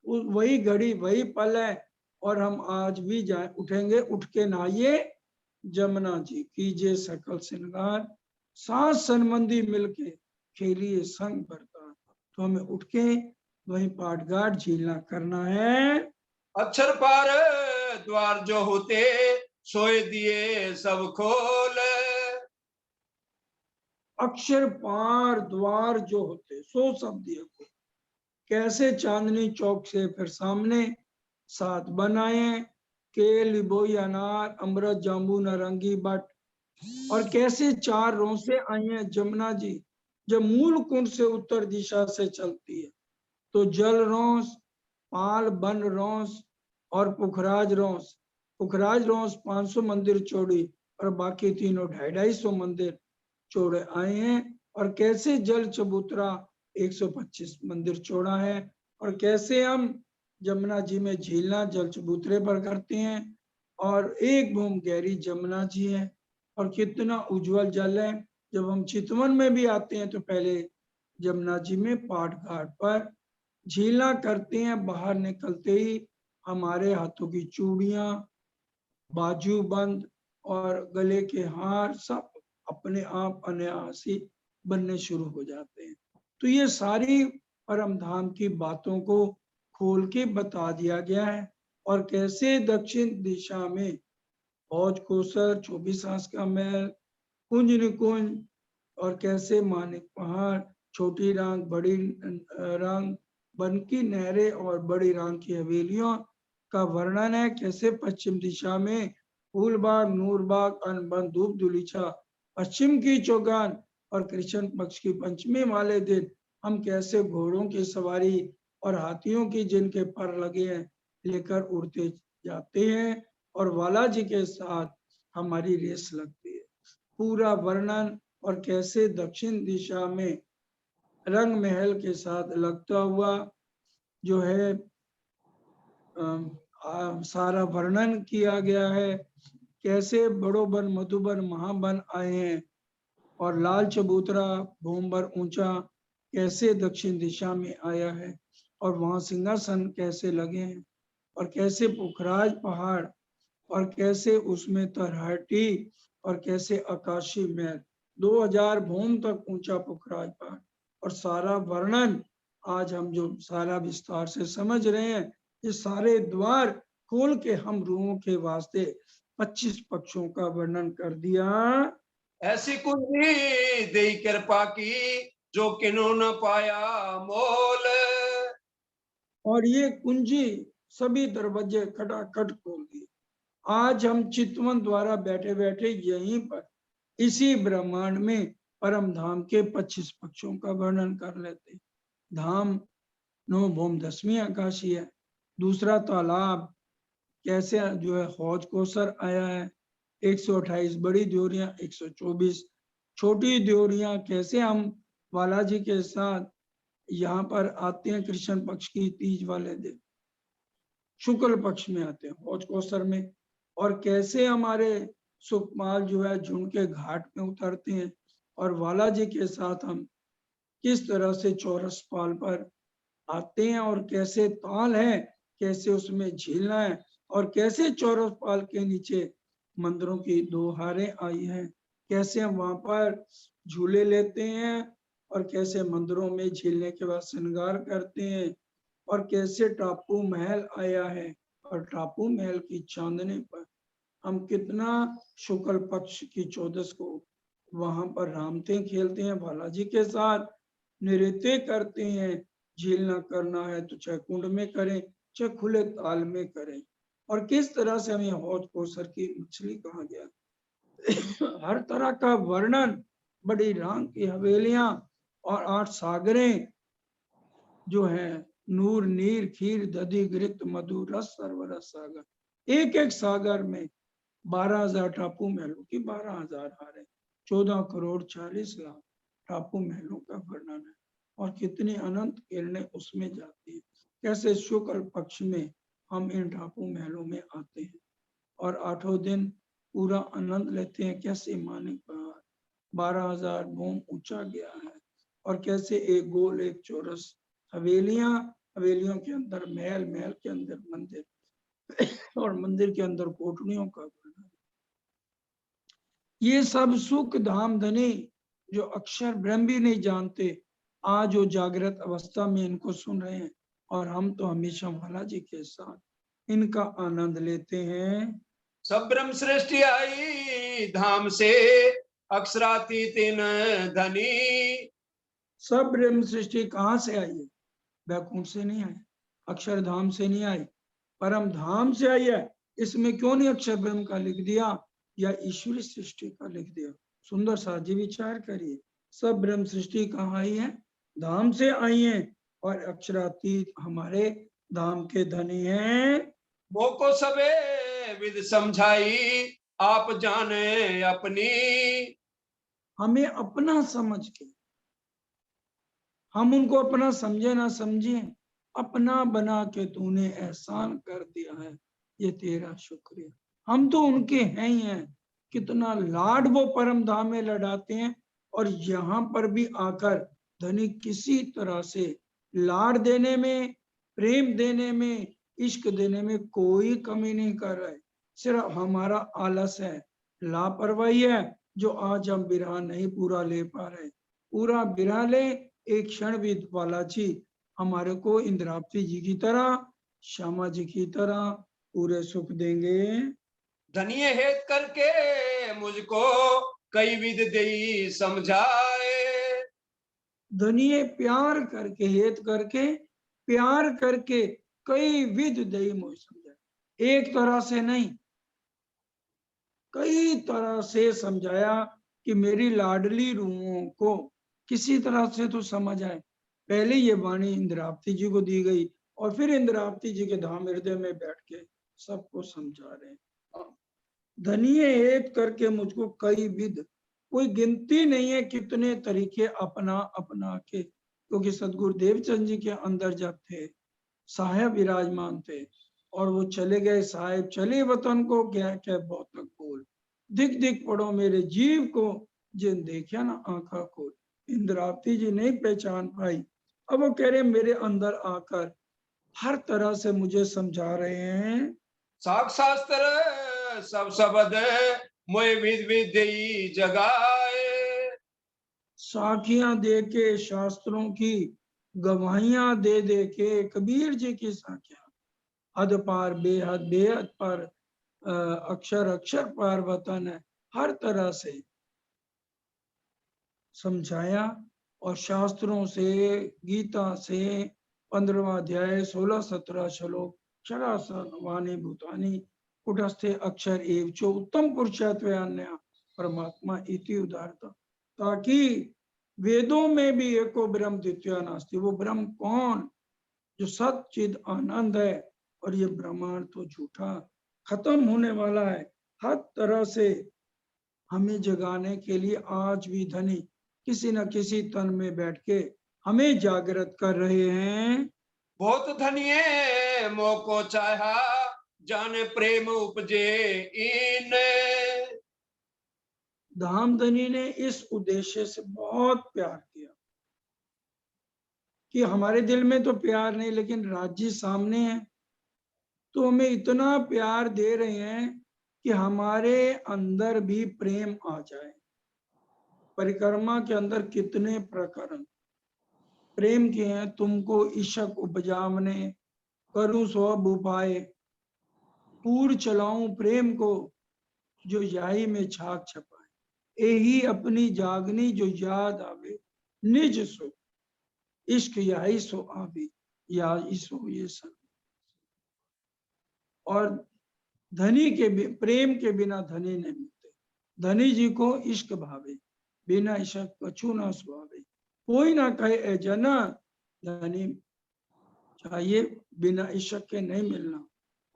वही घड़ी वही पल है। और हम आज भी जाए उठेंगे, उठ के नहाइए जमुना जी, कीजिए सकल श्रृंगार, सात संबंधी मिलके खेलिए संग बरतार। तो हमें उठ के वही पाट घाट झीलना करना है। अक्षर पार द्वार जो होते, सोए दिए सब खोल। अक्षर पार द्वार जो होते, सो सब दिए को। कैसे चांदनी चौक से फिर सामने 7 बनाए, केल बोई अनार अमृत जाम्बू नारंगी बट। और कैसे 4 रोसे आई हैं जमुना जी, जब मूल कुंड से उत्तर दिशा से चलती है। तो जल रोस, पाल बन रोस और पुखराज रोस। पुखराज रोस 500 मंदिर चौड़ी और बाकी तीनों 250 मंदिर चौड़े आए हैं। और कैसे जल चबूतरा 125 मंदिर चौड़ा है। और कैसे हम जमुना जी में झीलना जल चबूतरे पर करते हैं, और एक बूंद गहरी जमुना जी है। और कितना उज्जवल जल है। जब हम चितवन में भी आते हैं तो पहले जमुना जी में पाट घाट पर झीलना करते हैं। बाहर निकलते ही हमारे हाथों की चूड़ियां, बाजू बंद और गले के हार सब अपने आप अनायासी बनने शुरू हो जाते हैं। तो ये सारी परम धाम की बातों को खोल के बता दिया गया है। और कैसे दक्षिण दिशा में हौज कोसर, 24 हाथ का महल, कुंज निकुंज, और कैसे मानिक पहाड़, छोटी रांग, बड़ी रांग, बनकी नहरें और बड़ी रांग की हवेलियों का वर्णन है। कैसे पश्चिम दिशा में फूलबाग, नूरबाग, अनबन, धूप दुलीचा, पश्चिम की चौगान। और कृष्ण पक्ष की पंचमी वाले दिन हम कैसे घोड़ों की सवारी और हाथियों की जिनके पर लगे हैं लेकर उड़ते जाते हैं, और बालाजी के साथ हमारी रेस लगती है। पूरा वर्णन। और कैसे दक्षिण दिशा में रंग महल के साथ लगता हुआ जो है सारा वर्णन किया गया है। कैसे बड़ो बन मधुबन महाबन आए हैं, और लाल चबूतरा भूमबर ऊंचा कैसे दक्षिण दिशा में आया है, और वहां सिंहासन कैसे लगे हैं। और कैसे पुखराज पहाड़, और कैसे उसमें तरहटी, और कैसे आकाशी महल 2000 भूम तक ऊंचा पुखराज पहाड़। और सारा वर्णन आज हम जो सारा विस्तार से समझ रहे हैं, ये सारे द्वार खोल के हम रूहों के वास्ते 25 पक्षों का वर्णन कर दिया। ऐसी कुंजी दे कृपा की, जो किनो न पाया मोल। और ये कुंजी सभी दरवाजे खटाखट खोल दिए। आज हम चितवन द्वारा बैठे बैठे यहीं पर इसी ब्रह्मांड में परम धाम के 25 पक्षों का वर्णन कर लेते। धाम 9 भूम 10वीं आकाशी है। दूसरा तालाब कैसे जो है हौज कोसर आया है, 128 बड़ी द्योरियां, 124 छोटी द्योरियां। कैसे हम बालाजी के साथ यहाँ पर आते हैं कृष्ण पक्ष की तीज वाले दिन, शुक्ल पक्ष में आते हैं हौज कोसर में। और कैसे हमारे सुखपाल जो है झुंड के घाट में उतरते हैं, और बालाजी के साथ हम किस तरह से चौरस पाल पर आते हैं, और कैसे ताल है, कैसे उसमें झीलना है, और कैसे चौरस पाल के नीचे मंदिरों की 2 हारें आई हैं। कैसे हम वहां पर झूले लेते हैं, और कैसे मंदिरों में झीलने के बाद श्रृंगार करते हैं। और कैसे टापू महल आया है, और टापू महल की चांदनी पर हम कितना शुक्ल पक्ष की 14 को वहां पर रामते खेलते हैं बालाजी के साथ, नृत्य करते हैं। झील न करना है तो चाहे कुंड में करें चाहे खुले ताल में करें। और किस तरह से हमें हौज कोसर की मछली कहा गया। हर तरह का वर्णन, बड़ी राम की हवेलियां और 8 सागरें जो है, नूर नीर खीर दधि घृत मधु रस सर्वरस सागर, एक एक सागर में 12,000 टापू महलों की 12,000 हारें, 14 करोड़ 40 लाख टापू महलों का वर्णन है। और कितनी अनंत किरणें उसमें जाती है। कैसे शुक्ल पक्ष में हम इन टापू महलों में आते हैं और 8 दिन पूरा आनंद लेते हैं। कैसे मानिक पहाड़ 12,000 भूम ऊंचा गया है, और कैसे एक गोल एक चौरस हवेलियां, हवेलियों के अंदर महल, महल के अंदर मंदिर और मंदिर के अंदर कोठरियों का वर्णन। ये सब सुख धाम धनी जो अक्षर ब्रह्म भी नहीं जानते, आज वो जागृत अवस्था में इनको सुन रहे हैं, और हम तो हमेशा बालाजी के साथ इनका आनंद लेते हैं। सब ब्रह्म सृष्टि आई धाम से, अक्षरातीत इन धनी। सब ब्रह्म सृष्टि कहाँ से आई है? वैकुंठ से नहीं आई, अक्षरधाम से नहीं आई, परम धाम से आई है। इसमें क्यों नहीं अक्षर ब्रह्म का लिख दिया या ईश्वरी सृष्टि का लिख दिया? सुंदर सा जी विचार करिए। सब ब्रह्म सृष्टि कहाँ आई है? धाम से आई है, और अक्षरातीत हमारे धाम के धनी हैं। वो को सबे विद समझाई, आप जाने अपनी। हमें अपना समझ के, हम उनको अपना समझे ना समझे, अपना बना के तूने एहसान कर दिया है, ये तेरा शुक्रिया। हम तो उनके हैं ही हैं। कितना लाड वो परम धाम में लड़ाते हैं, और यहाँ पर भी आकर धनी किसी तरह से लाड देने में, प्रेम देने में, इश्क देने में कोई कमी नहीं कर रहे। सिर्फ हमारा आलस है, लापरवाही है, जो आज हम बिरहा नहीं पूरा ले पा रहे। पूरा बिरहा ले, एक क्षण भी बालाजी हमारे को इंद्रावती जी की तरह, श्यामा जी की तरह पूरे सुख देंगे। धनिये हेत करके मुझको कई विध देई समझाए। धनिये प्यार करके, हेत करके, प्यार करके कई विध दई मोह समझाया। एक तरह से नहीं, कई तरह से समझाया कि मेरी लाडली रूहों को किसी तरह से तो समझ आए। पहले ये वाणी इंद्रावती जी को दी गई, और फिर इंद्रावती जी के धाम हृदय में बैठ के सबको समझा रहे हैं। धनिये हेत करके मुझको कई विध, कोई गिनती नहीं है कितने तरीके अपना अपना के, क्योंकि सदगुरु देवचंद जी के अंदर जब थे, साहेब विराजमान थे, और वो चले गए, साहेब चले वतन को, क्या क्या बहुत तक बोल, दिख दिख पड़ो मेरे जीव को, जिन देखा ना आंखा को। इंद्रावती जी नहीं पहचान पाई। अब वो कह रहे मेरे अंदर आकर हर तरह से मुझे समझा रहे हैं। साख शास्त्र सब शब्द मोय विध विध देई जगाए। साखियां दे के, शास्त्रों की गवाहियां दे दे के, कबीर जी की साखियां, हद पार बेहद, बेहद पर अक्षर अक्षर पार वतन है, हर तरह से समझाया। और शास्त्रों से, गीता से 15वां अध्याय 16-17 श्लोक, शरासन वाणी भूतानी कुटस्थे अक्षर एव चो उत्तम पुरुषत्व परमात्मा इति उदारता, ताकि वेदों में भी एको ब्रह्म द्वितीय नास्ति। वो ब्रह्म कौन? जो सच्चिद आनंद है, और ये ब्रह्मांड तो झूठा, खत्म होने वाला है। हर तरह से हमें जगाने के लिए आज भी धनी किसी न किसी तन में बैठ के हमें जागृत कर रहे हैं। बहुत धनिये मोह को चाहा, जाने प्रेम उपजे इन। धाम धनी ने इस उद्देश्य से बहुत प्यार किया कि हमारे दिल में तो प्यार नहीं, लेकिन राज्य सामने है, तो हमें इतना प्यार दे रहे हैं कि हमारे अंदर भी प्रेम आ जाए। परिक्रमा के अंदर कितने प्रकरण, प्रेम के हैं तुमको इशक उपजावने, करूं सब उपाय, पूर चलाऊं प्रेम को, जो याई में छाक छपाए। यही अपनी जागनी जो याद आवे, निज सो इश्क याई सो आवे, या इसो ये सब। और धनी के प्रेम के बिना धनी नहीं मिलते। धनी जी को इश्क भावे, बिना इश्क कछु ना सुहावे। कोई ना कहे ए जना, धनी चाहिए, बिना इश्क के नहीं मिलना।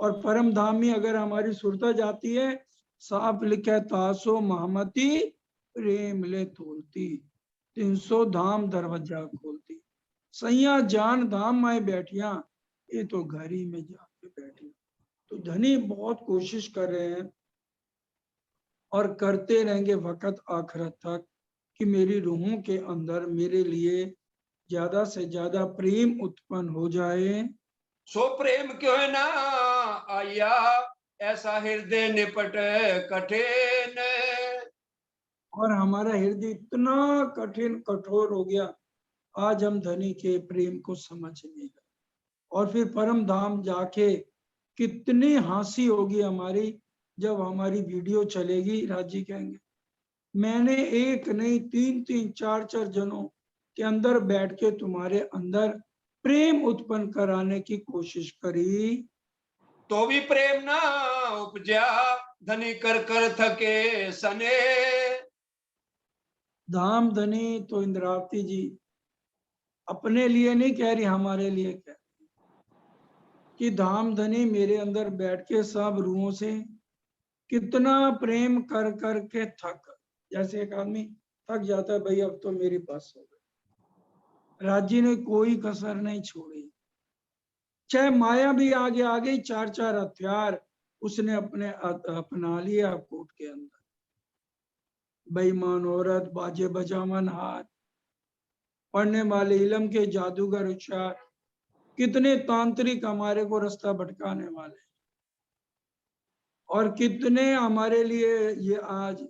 और परम धामी अगर हमारी सुरता जाती है, साफ लिखे तासो महमती, प्रेम ले तोलती, 300 धाम दरवाजा खोलती। सैया जान धाम में बैठिया, ये तो घर ही में जाके बैठी। तो धनी बहुत कोशिश कर रहे हैं और करते रहेंगे वक्त आखिरत तक कि मेरी रूहों के अंदर मेरे लिए ज्यादा से ज्यादा प्रेम उत्पन्न हो जाए। सो प्रेम क्यों ना आया, ऐसा हृदय निपट कठिन। और हमारा हृदय इतना कठिन कठोर हो गया, आज हम धनी के प्रेम को समझ नहीं गए। और फिर परम धाम जाके कितनी हंसी होगी हमारी जब हमारी वीडियो चलेगी। राजी कहेंगे मैंने एक नहीं 3-3 4-4 जनों के अंदर बैठ के तुम्हारे अंदर प्रेम उत्पन्न कराने की कोशिश करी, तो भी प्रेम ना उपजा, धनी कर कर थके सने। धाम धनी तो इंद्रावती जी अपने लिए नहीं कह रही, हमारे लिए कह रही कि धाम धनी मेरे अंदर बैठ के सब रूहों से कितना प्रेम कर कर के थक, जैसे एक आदमी थक जाता है, भाई अब तो मेरी बस हो गई। राजी ने कोई कसर नहीं छोड़ी, चाहे माया भी आगे आ गई, 4-4 हथियार उसने अपने अपना लिया कोर्ट के अंदर। बेईमान औरत, बाजे बजावन हाथ, पढ़ने वाले इलम के जादूगर होशियार, कितने तांत्रिक हमारे को रास्ता भटकाने वाले, और कितने हमारे लिए ये आज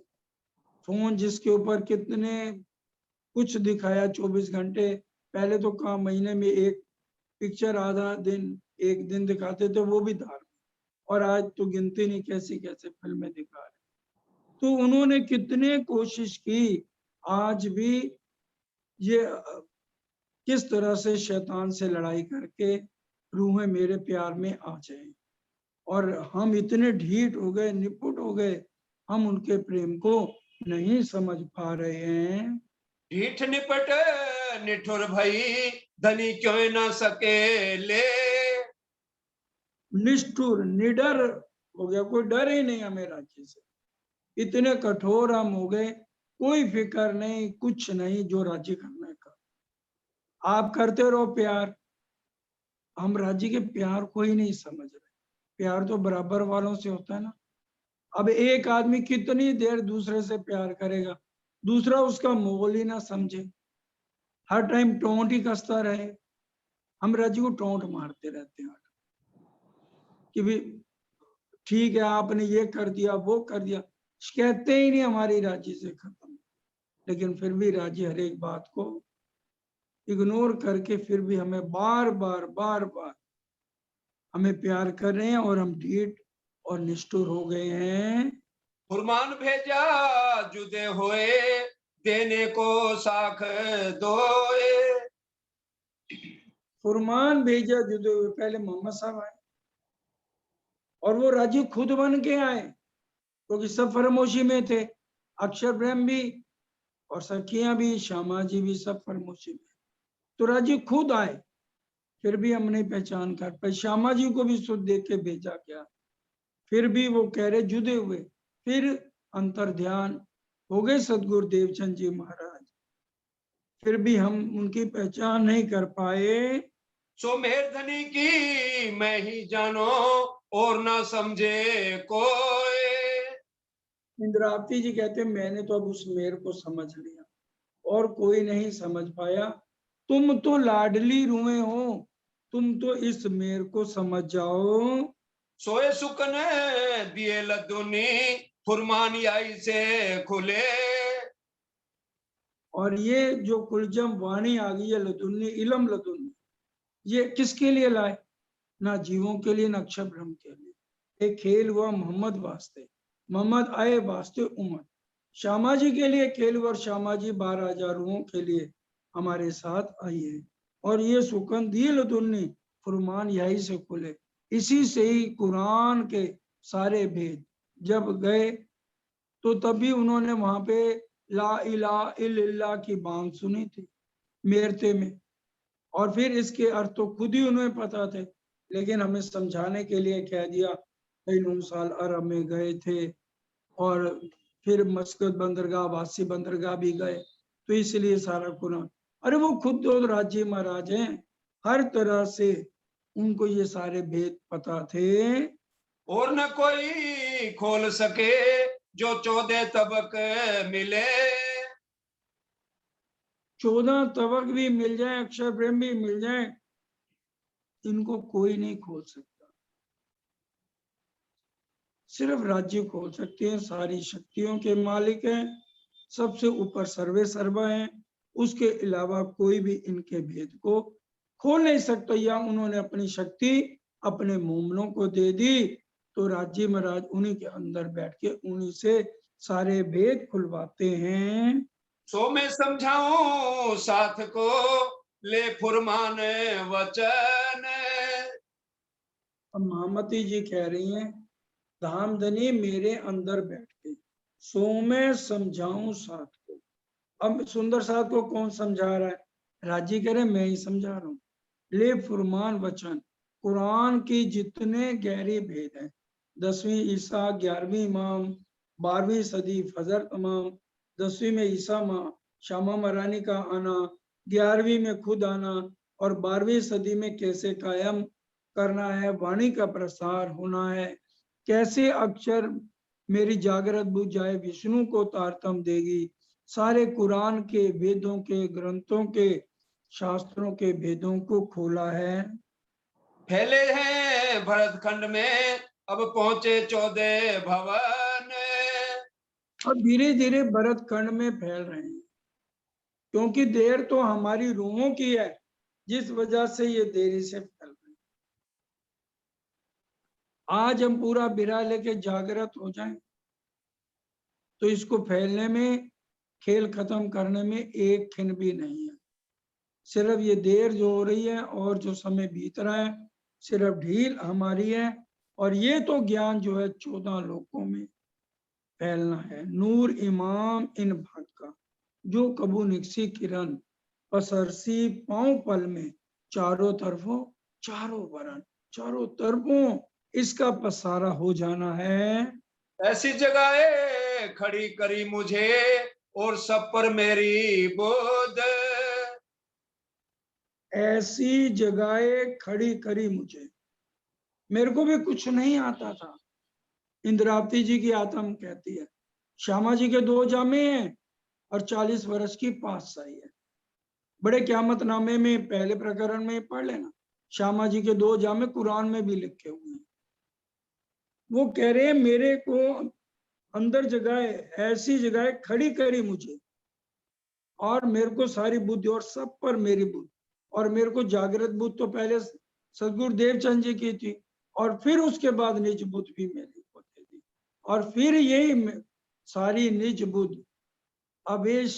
फोन जिसके ऊपर कितने कुछ दिखाया 24 घंटे। पहले तो कहा महीने में एक पिक्चर, आधा दिन एक दिन दिखाते थे, वो भी धार्मिक। और आज तो गिनती नहीं कैसी कैसे फिल्में दिखा रहे। तो उन्होंने कितने कोशिश की, आज भी ये किस तरह से शैतान से लड़ाई करके रूहें मेरे प्यार में आ जाए। और हम इतने ढीठ हो गए, निपुट हो गए, हम उनके प्रेम को नहीं समझ पा रहे हैं। ढीठ निपट निठुर भई, धनी क्यों ना सके ले। निष्ठुर निडर हो गया, कोई डर ही नहीं हमें राज्य से। इतने कठोर हम हो गए, कोई फिक्र नहीं, कुछ नहीं जो राज्य करने का। आप करते रहो प्यार, हम राज्य के प्यार को ही नहीं समझ रहे। प्यार तो बराबर वालों से होता है ना। अब एक आदमी कितनी देर दूसरे से प्यार करेगा, दूसरा उसका मोल ही ना समझे, हर टाइम टोंट ही कसता रहे। हम राज्य को टोंट मारते रहते हैं कि भी ठीक है आपने ये कर दिया वो कर दिया, कहते ही नहीं हमारी राज्य से खत्म। लेकिन फिर भी राज्य हर एक बात को इग्नोर करके फिर भी हमें बार बार हमें प्यार कर रहे हैं, और हम ढीठ और निष्ठुर हो गए हैं। फुरमान भेजा जुदे होए, देने को साख दोए। फुरमान भेजा जुदे हुए, पहले मोहम्मद साहब आए और वो राजी खुद बन के आए, क्योंकि सब फरमोशी में थे। अक्षर ब्रह्म भी और सखियां भी, श्यामा जी भी, सब फरमोशी में। तो राजी खुद आए, फिर भी हम नहीं पहचान कर पाए। श्यामा जी को भी सुध देख के भेजा गया, फिर भी वो कह रहे जुदे हुए। फिर अंतर ध्यान हो गए सदगुरु देवचंद जी महाराज, फिर भी हम उनकी पहचान नहीं कर पाए। सो मेर धनी की मैं ही जानो, और ना समझे कोई। इंद्रावती जी कहते मैंने तो अब उस मेर को समझ लिया और कोई नहीं समझ पाया। तुम तो लाडली रुए हो, तुम तो इस मेर को समझ जाओ। सोए सुकन दिए लदुनी, फुरमान आई से खुले। और ये जो कुलजम वाणी आ गई है लदुन्नी इलम लदुन्नी, ये किसके लिए लाए? ना जीवों के लिए, ना अक्षर ब्रह्म के लिए। एक खेल हुआ मोहम्मद वास्ते, मोहम्मद आए वास्ते उम्मत। श्यामा जी के लिए खेल हुआ और श्यामा जी 12,000 रूहों के लिए हमारे साथ आई है। और ये सुकन दी लदुन्नी फुरमान यही से खुले, इसी से ही कुरान के सारे भेद जब गए तो तभी उन्होंने वहां पे ला इलाहा इल्लल्लाह की बात सुनी थी मेरते में, और फिर इसके अर्थ तो खुद ही उन्हें पता थे, लेकिन हमें समझाने के लिए कह दिया कई 9 साल अरब में गए थे और फिर मस्कत बंदरगाह, वासी बंदरगाह भी गए, तो इसलिए सारा कुरान। अरे वो खुद तो राज्य महाराज हैं, हर तरह से उनको ये सारे भेद पता थे। और न कोई खोल सके जो 14 तबक मिले। 14 तबक भी मिल जाए, अक्षर ब्रह्म भी मिल जाए, इनको कोई नहीं खोल सकता। सिर्फ राज्य खोल सकते हैं, सारी शक्तियों के मालिक हैं, सबसे ऊपर सर्वे सर्वा हैं, उसके अलावा कोई भी इनके भेद को खोल नहीं सकता। या उन्होंने अपनी शक्ति अपने मोमनों को दे दी तो राज्य महाराज उन्हीं के अंदर बैठ के उन्हीं से सारे भेद खुलवाते हैं। सो मैं समझाऊं साथ को ले फुरमान वचन। अब महामती जी कह रही हैं धामधनी मेरे अंदर बैठ के सो मैं समझाऊं साथ को। अब सुंदर साथ को कौन समझा रहा है? राजी कह रहे मैं ही समझा रहा हूं। ले फुरमान वचन, कुरान की जितने गहरे भेद हैं, 10वीं ईसा, 11वीं इमाम, 12वीं सदी फजर तमाम, 10वीं में ईसा माँ शामा मरानी का आना, 11वीं में खुद आना, और 12वीं सदी में कैसे कायम करना है, वाणी का प्रसार होना है, कैसे अक्षर मेरी जागृत बुझ जाए विष्णु को तारतम देगी, सारे कुरान के वेदों के ग्रंथों के शास्त्रों के भेदों को खोला है। फैले हैं भरत खंड में अब पहुंचे 14 भवन। अब धीरे धीरे भरत खंड में फैल रहे हैं, क्योंकि देर तो हमारी रूहों की है, जिस वजह से ये देरी से फैल रहे हैं। आज हम पूरा बिरा लेके जागृत हो जाएं तो इसको फैलने में, खेल खत्म करने में एक खिन भी नहीं है। सिर्फ ये देर जो हो रही है और जो समय बीत रहा है, सिर्फ ढील हमारी है। और ये तो ज्ञान जो है 14 लोकों में फैलना है। नूर इमाम इन भाग का जो कबू निकसी किरण पसरसी पांव पल में, चारों तरफों चारों वरण, चारों तरफों इसका पसारा हो जाना है। ऐसी जगह खड़ी करी मुझे और सब पर मेरी बोध। ऐसी जगह खड़ी करी मुझे, मेरे को भी कुछ नहीं आता था। इंद्रावती जी की आत्म कहती है श्यामा जी के 2 जामे हैं और 40 वर्ष की पातशाही है। बड़े क़यामत नामे में पहले प्रकरण में पढ़ लेना, श्यामा जी के 2 जामे कुरान में भी लिखे हुए हैं। वो कह रहे हैं मेरे को अंदर जगह, ऐसी जगह खड़ी करी मुझे, और मेरे को सारी बुद्धि और सब पर मेरी बुद्धि, और मेरे को जागृत बुद्धि तो पहले सदगुरु देवचंद जी की थी, और फिर उसके बाद निज बुद्धि भी मेरी को दे दी, और फिर यही सारी निज बुद्धि अवेश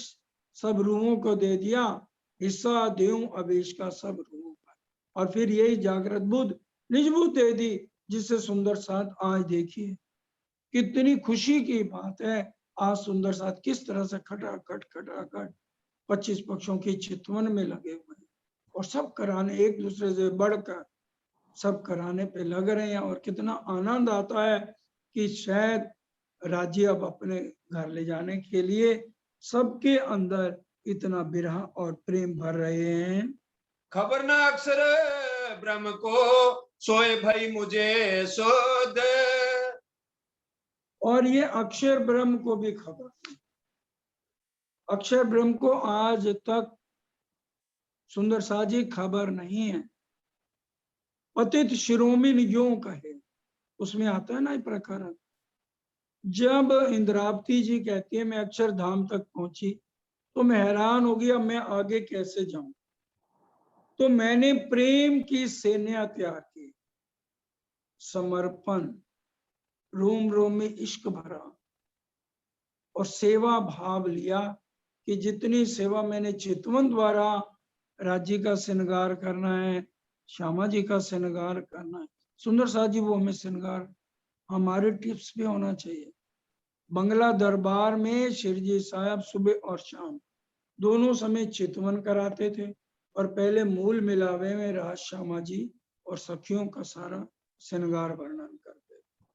सब रूहों को दे दिया, हिस्सा देऊं अवेश का सब रूहों का, और फिर यही जागृत बुद्धि निज बुद्धि दे दी, जिससे सुंदर साथ आज देखिए कितनी खुशी की बात है। आज सुंदर साथ किस तरह से खटाखट 25 पक्षों की चितवन में लगे हुए हैं, और सब कराने एक दूसरे से बढ़कर सब कराने पे लग रहे हैं। और कितना आनंद आता है कि शायद राज्य अब अपने घर ले जाने के लिए सबके अंदर इतना बिरह और प्रेम भर रहे हैं। खबर ना अक्षर ब्रह्म को सोए भाई मुझे शोध। और ये अक्षर ब्रह्म को भी खबर है। अक्षर ब्रह्म को आज तक सुंदर साजी खबर नहीं है। पतित शिरोमिन यूं कहे, उसमें आता है ना प्रकरण, जब इंद्रावती जी कहती है मैं अक्षरधाम तक पहुंची तो मैं हैरान हो गया, मैं आगे कैसे जाऊं। तो मैंने प्रेम की सेना तैयार की, समर्पण, रोम रोम में इश्क भरा और सेवा भाव लिया कि जितनी सेवा मैंने चितवन द्वारा राज्य का श्रृंगार करना है, श्यामा जी का श्रृंगार करना है, सुंदर साथ जी वो हमें श्रृंगार हमारे टिप्स पे होना चाहिए। बंगला दरबार में शिरजी साहब सुबह और शाम दोनों समय चितवन कराते थे और पहले मूल मिलावे में राज श्यामा जी और सखियों का सारा श्रृंगार वर्णन करते थे,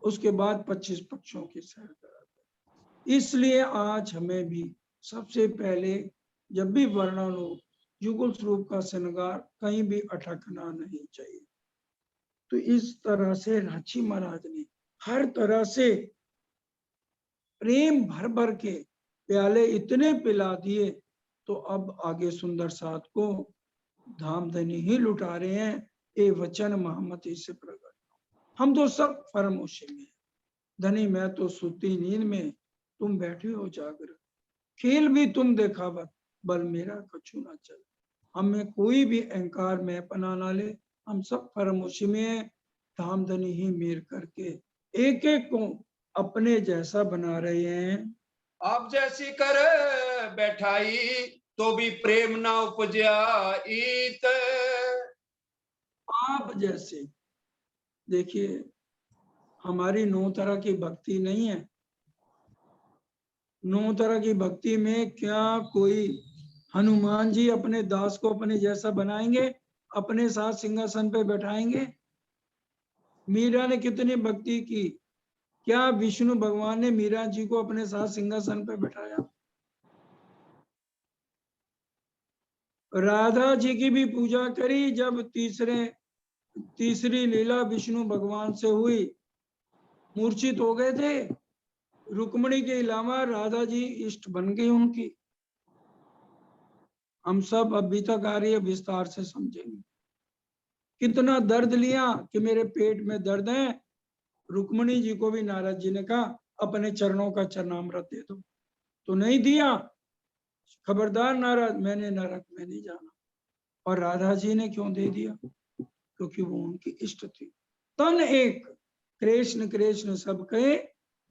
उसके बाद 25 पक्षों की सैर कराते। इसलिए आज हमें भी सबसे पहले जब भी वर्णन हो युगल स्वरूप का श्रृंगार कहीं भी अटकना नहीं चाहिए। तो इस तरह से रांची महाराज ने हर तरह से प्रेम भर भर के प्याले इतने पिला दिए, तो अब आगे सुंदर साथ को धामधनी ही लुटा रहे हैं। ए वचन महमति से प्रकट, हम तो सब फरमोशी में, धनी मैं तो सुती नींद में, तुम बैठे हो जागृत, खेल भी तुम देखावत, बल मेरा कछु ना चल। हमें कोई भी अहंकार में पना ना ले, हम सब फरमोशी में धामधनी ही मेर करके एक एक को अपने जैसा बना रहे हैं। आप जैसी कर बैठाई तो भी प्रेम ना उपजया इत। आप जैसे, देखिए हमारी 9 तरह की भक्ति नहीं है। 9 तरह की भक्ति में क्या कोई हनुमान जी अपने दास को अपने जैसा बनाएंगे, अपने साथ सिंहासन पे बैठाएंगे? मीरा ने कितनी भक्ति की, क्या विष्णु भगवान ने मीरा जी को अपने साथ सिंहासन पे बैठाया? राधा जी की भी पूजा करी, जब तीसरी लीला विष्णु भगवान से हुई, मूर्छित हो गए थे। रुक्मणी के अलावा राधा जी इष्ट बन गई उनकी। हम सब अभी तक आ रही है, विस्तार से समझेंगे कितना दर्द लिया कि मेरे पेट में दर्द है। रुक्मणी जी को भी नारद जी ने कहा अपने चरणों का चरणामृत दे दो, तो नहीं दिया। खबरदार नारद, मैंने नरक में नहीं जाना। और राधा जी ने क्यों दे दिया? क्योंकि वो उनकी इष्ट थी। तन एक कृष्ण कृष्ण सब कहे,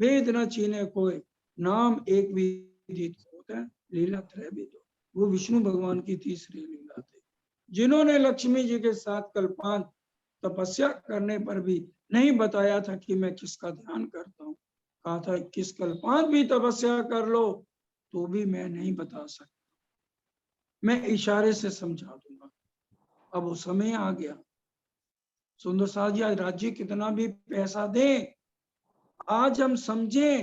वेद न चीने कोई, नाम एक विदित होता है, लीला त्रय विदो। वो विष्णु भगवान की तीसरी लीला थी, जिन्होंने लक्ष्मी जी के साथ कल्पांत तपस्या करने पर भी नहीं बताया था कि मैं किसका ध्यान करता हूँ। कहा था किस कल्पांत भी तपस्या कर लो तो भी मैं नहीं बता सकता, मैं इशारे से समझा दूंगा। अब वो समय आ गया। सुंदर साथ जी आज राज्य कितना भी पैसा दे, आज हम समझे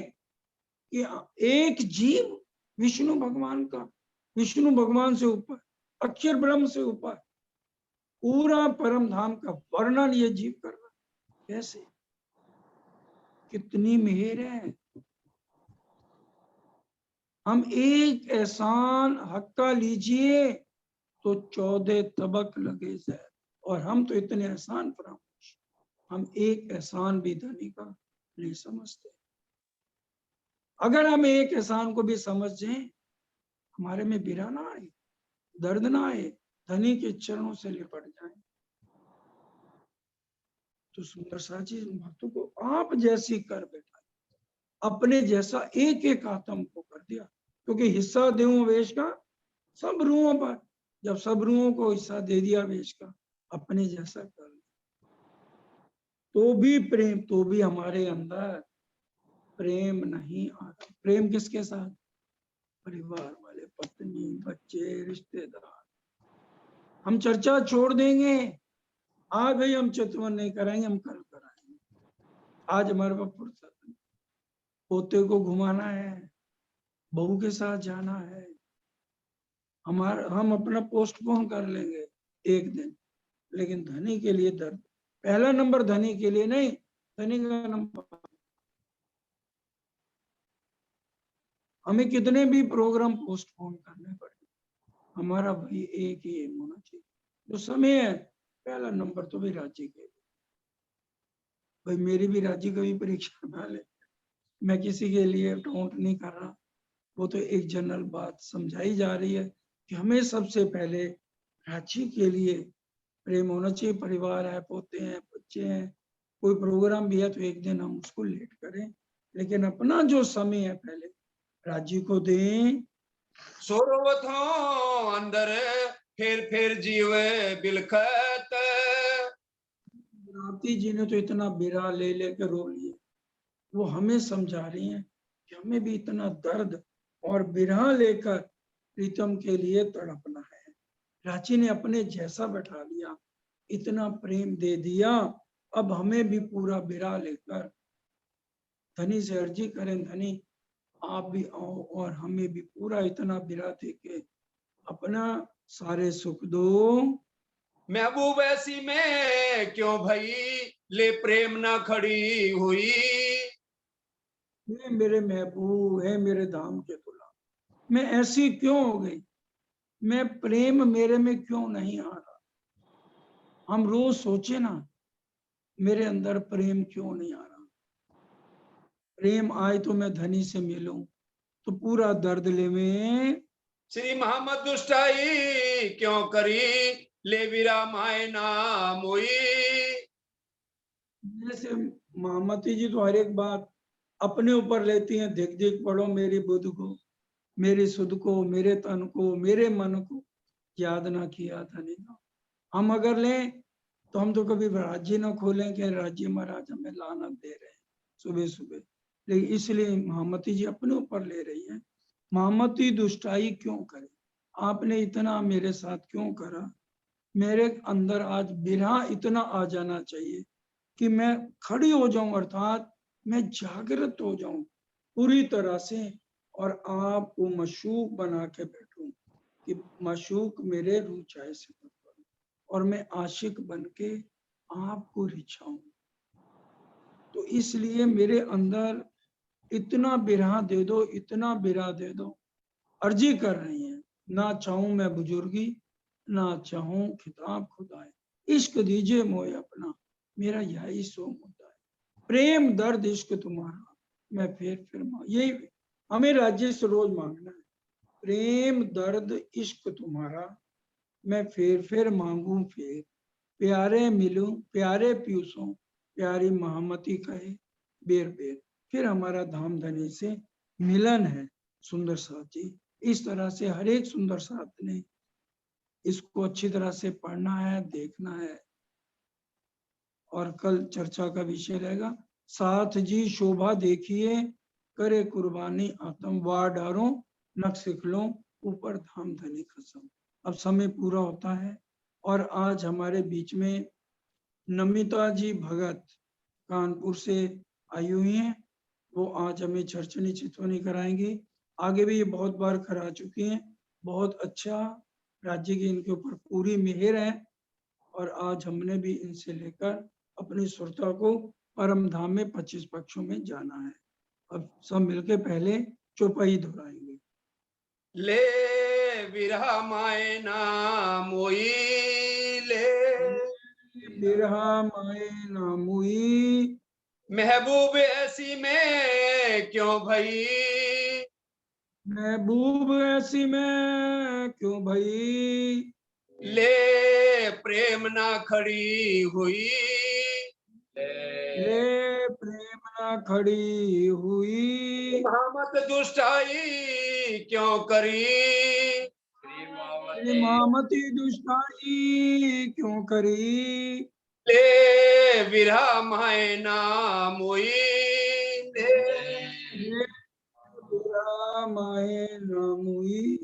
कि एक जीव विष्णु भगवान का, विष्णु भगवान से ऊपर, अक्षर ब्रह्म से ऊपर, पूरा परम धाम का वर्णन ये जीव कर रहा है। कैसे, कितनी मेहर है। हम एक एहसान हक्का लीजिए तो 14 तबक लगे जहर, और हम तो इतने एहसान फरामोश, हम एक एहसान भी धनी का नहीं समझते। अगर हम एक एहसान को भी समझ जाएं, हमारे में बिरा ना आए, दर्द ना आए, धनी के चरणों से लिपट जाए। तो सुंदर साची भक्तों को आप जैसी कर बैठा, अपने जैसा एक एक आत्म को कर दिया, क्योंकि हिस्सा देऊं वेश का सब रूहों पर, जब सब रूहों को हिस्सा दे दिया वेश का, अपने जैसा कर दिया। तो भी प्रेम, तो भी हमारे अंदर प्रेम नहीं आ रहा। प्रेम किसके साथ? परिवार वाले, पत्नी, बच्चे, रिश्तेदार। हम चर्चा छोड़ देंगे, आज भाई हम चितवन नहीं कराएंगे, हम कल कराएंगे। आज हमारे पास फुर्सत नहीं, पोते को घुमाना है, बहू के साथ जाना है, हम अपना पोस्टपोन कर लेंगे एक दिन, लेकिन धनी के लिए दर्द। पहला नंबर धनी के लिए नहीं, धनी का नंबर। हमें कितने भी प्रोग्राम पोस्टपोन करने पड़े, हमारा भाई एक ही एम होना चाहिए, जो समय है पहला नंबर तो भी राज्य के लिए। भाई मेरी भी राज्य कभी परीक्षा ना ले, मैं किसी के लिए टोंट नहीं कर रहा, वो तो एक जनरल बात समझाई जा रही है कि हमें सबसे पहले रांची के लिए प्रेम होना चाहिए। परिवार है, पोते हैं, बच्चे हैं, कोई प्रोग्राम भी है तो एक दिन हम उसको लेट करें, लेकिन अपना जो समय है पहले राज्य को दें। सोरवत हो अंदर फिर जीवे बिलखत। राती जी ने तो इतना बिरा ले लेकर रो लिया, वो हमें समझा रही हैं कि हमें भी इतना दर्द और बिरहा लेकर प्रीतम के लिए तड़पना है। रांची ने अपने जैसा बैठा लिया, इतना प्रेम दे दिया, अब हमें भी पूरा बिरा लेकर धनी से अर्जी करें, धनी आप भी आओ और हमें भी पूरा इतना बिरा दे के अपना सारे सुख दो। महबूब ऐसी में क्यों भई ले प्रेम ना खड़ी हुई। हे मेरे महबूब, है मेरे धाम के दुल्हा, मैं ऐसी क्यों हो गई, मैं प्रेम मेरे में क्यों नहीं आ रहा। हम रोज सोचे ना, मेरे अंदर प्रेम क्यों नहीं आ रहा। प्रेम आए तो मैं धनी से मिलूं तो पूरा दर्द ले में। श्री मोहम्मद दुष्टाई क्यों करी ले विरा माए नाम हुई। जैसे महामती जी तो हर एक बात अपने ऊपर लेती हैं, दिख दिख पढ़ो मेरी बुद्ध को, मेरी सुध को, मेरे तन को, मेरे मन को याद ना किया धनी का। हम अगर लें तो हम तो कभी राज्य ना खोलें कि राज्य महाराज हमें लानत दे रहे हैं सुबह सुबह, लेकिन इसलिए महामती जी अपने ऊपर ले रही है। महामती दुष्टाई क्यों करे, आपने इतना मेरे साथ क्यों करा। मेरे अंदर आज बिरहा इतना आ जाना चाहिए कि मैं खड़ी हो जाऊं, अर्थात मैं जागृत हो जाऊं पूरी तरह से, और आपको मशूक बना के बैठूं कि मशूक मेरे रुचाए से बन और मैं आशिक बन के आपको रिझाऊं। तो इसलिए मेरे अंदर इतना बिरहा दे दो, इतना बिरहा दे दो। अर्जी कर रही हैं, ना चाहूं मैं बुजुर्गी, ना चाहूं खिताब खुदाए, इश्क दीजिए मोए अपना, मेरा यही सो मुद्दा है। प्रेम दर्द इश्क तुम्हारा, मैं फिर यही हमें राज्य से रोज मांगना है। प्रेम दर्द इश्क तुम्हारा, मैं फिर मांगू फिर, प्यारे मिलूं प्यारे पीयूसों, प्यारी महामती कहे बेर बेर। फिर हमारा धाम धनी से मिलन है सुंदर साथ जी। इस तरह से हर एक सुंदर साथ ने इसको अच्छी तरह से पढ़ना है, देखना है, और कल चर्चा का विषय रहेगा साथ जी शोभा देखिए, करे कुर्बानी आत्म वार डारो नक सिखलो ऊपर धाम धनी कसम। अब समय पूरा होता है और आज हमारे बीच में नमिता जी भगत कानपुर से आई हुई हैं, वो आज हमें चर्चनी चितवनी कराएंगी। आगे भी ये बहुत बार करा चुकी हैं, बहुत अच्छा, राज्य की इनके ऊपर पूरी मेहर है, और आज हमने भी इनसे लेकर अपनी सुरता को परम धाम में 25 पक्षों में जाना है। अब सब मिलके पहले चौपाई दोहराएंगे। ले विरहा माए नाम हुई ले बिरहा माए नामुई, महबूब ऐसी में क्यों भई महबूब ऐसी में क्यों भई, ले प्रेम ना खड़ी हुई। ले प्रेम ना खड़ी हुई, मोहम्मद दुष्टाई क्यों करी। मामती दुष्टाई क्यों करी, ले विरहा माए नाम हुई ले ले बिरहा माए नामुई।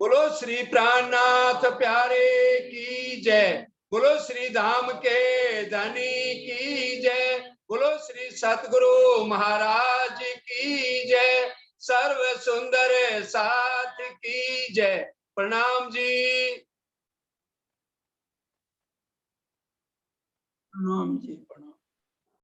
बोलो श्री प्राणनाथ प्यारे की जय। बोलो श्री धाम के धनी की जय। बोलो श्री सतगुरु महाराज की जय। सर्व सुंदर साथ की जय। प्रणाम जी। प्रणाम जी।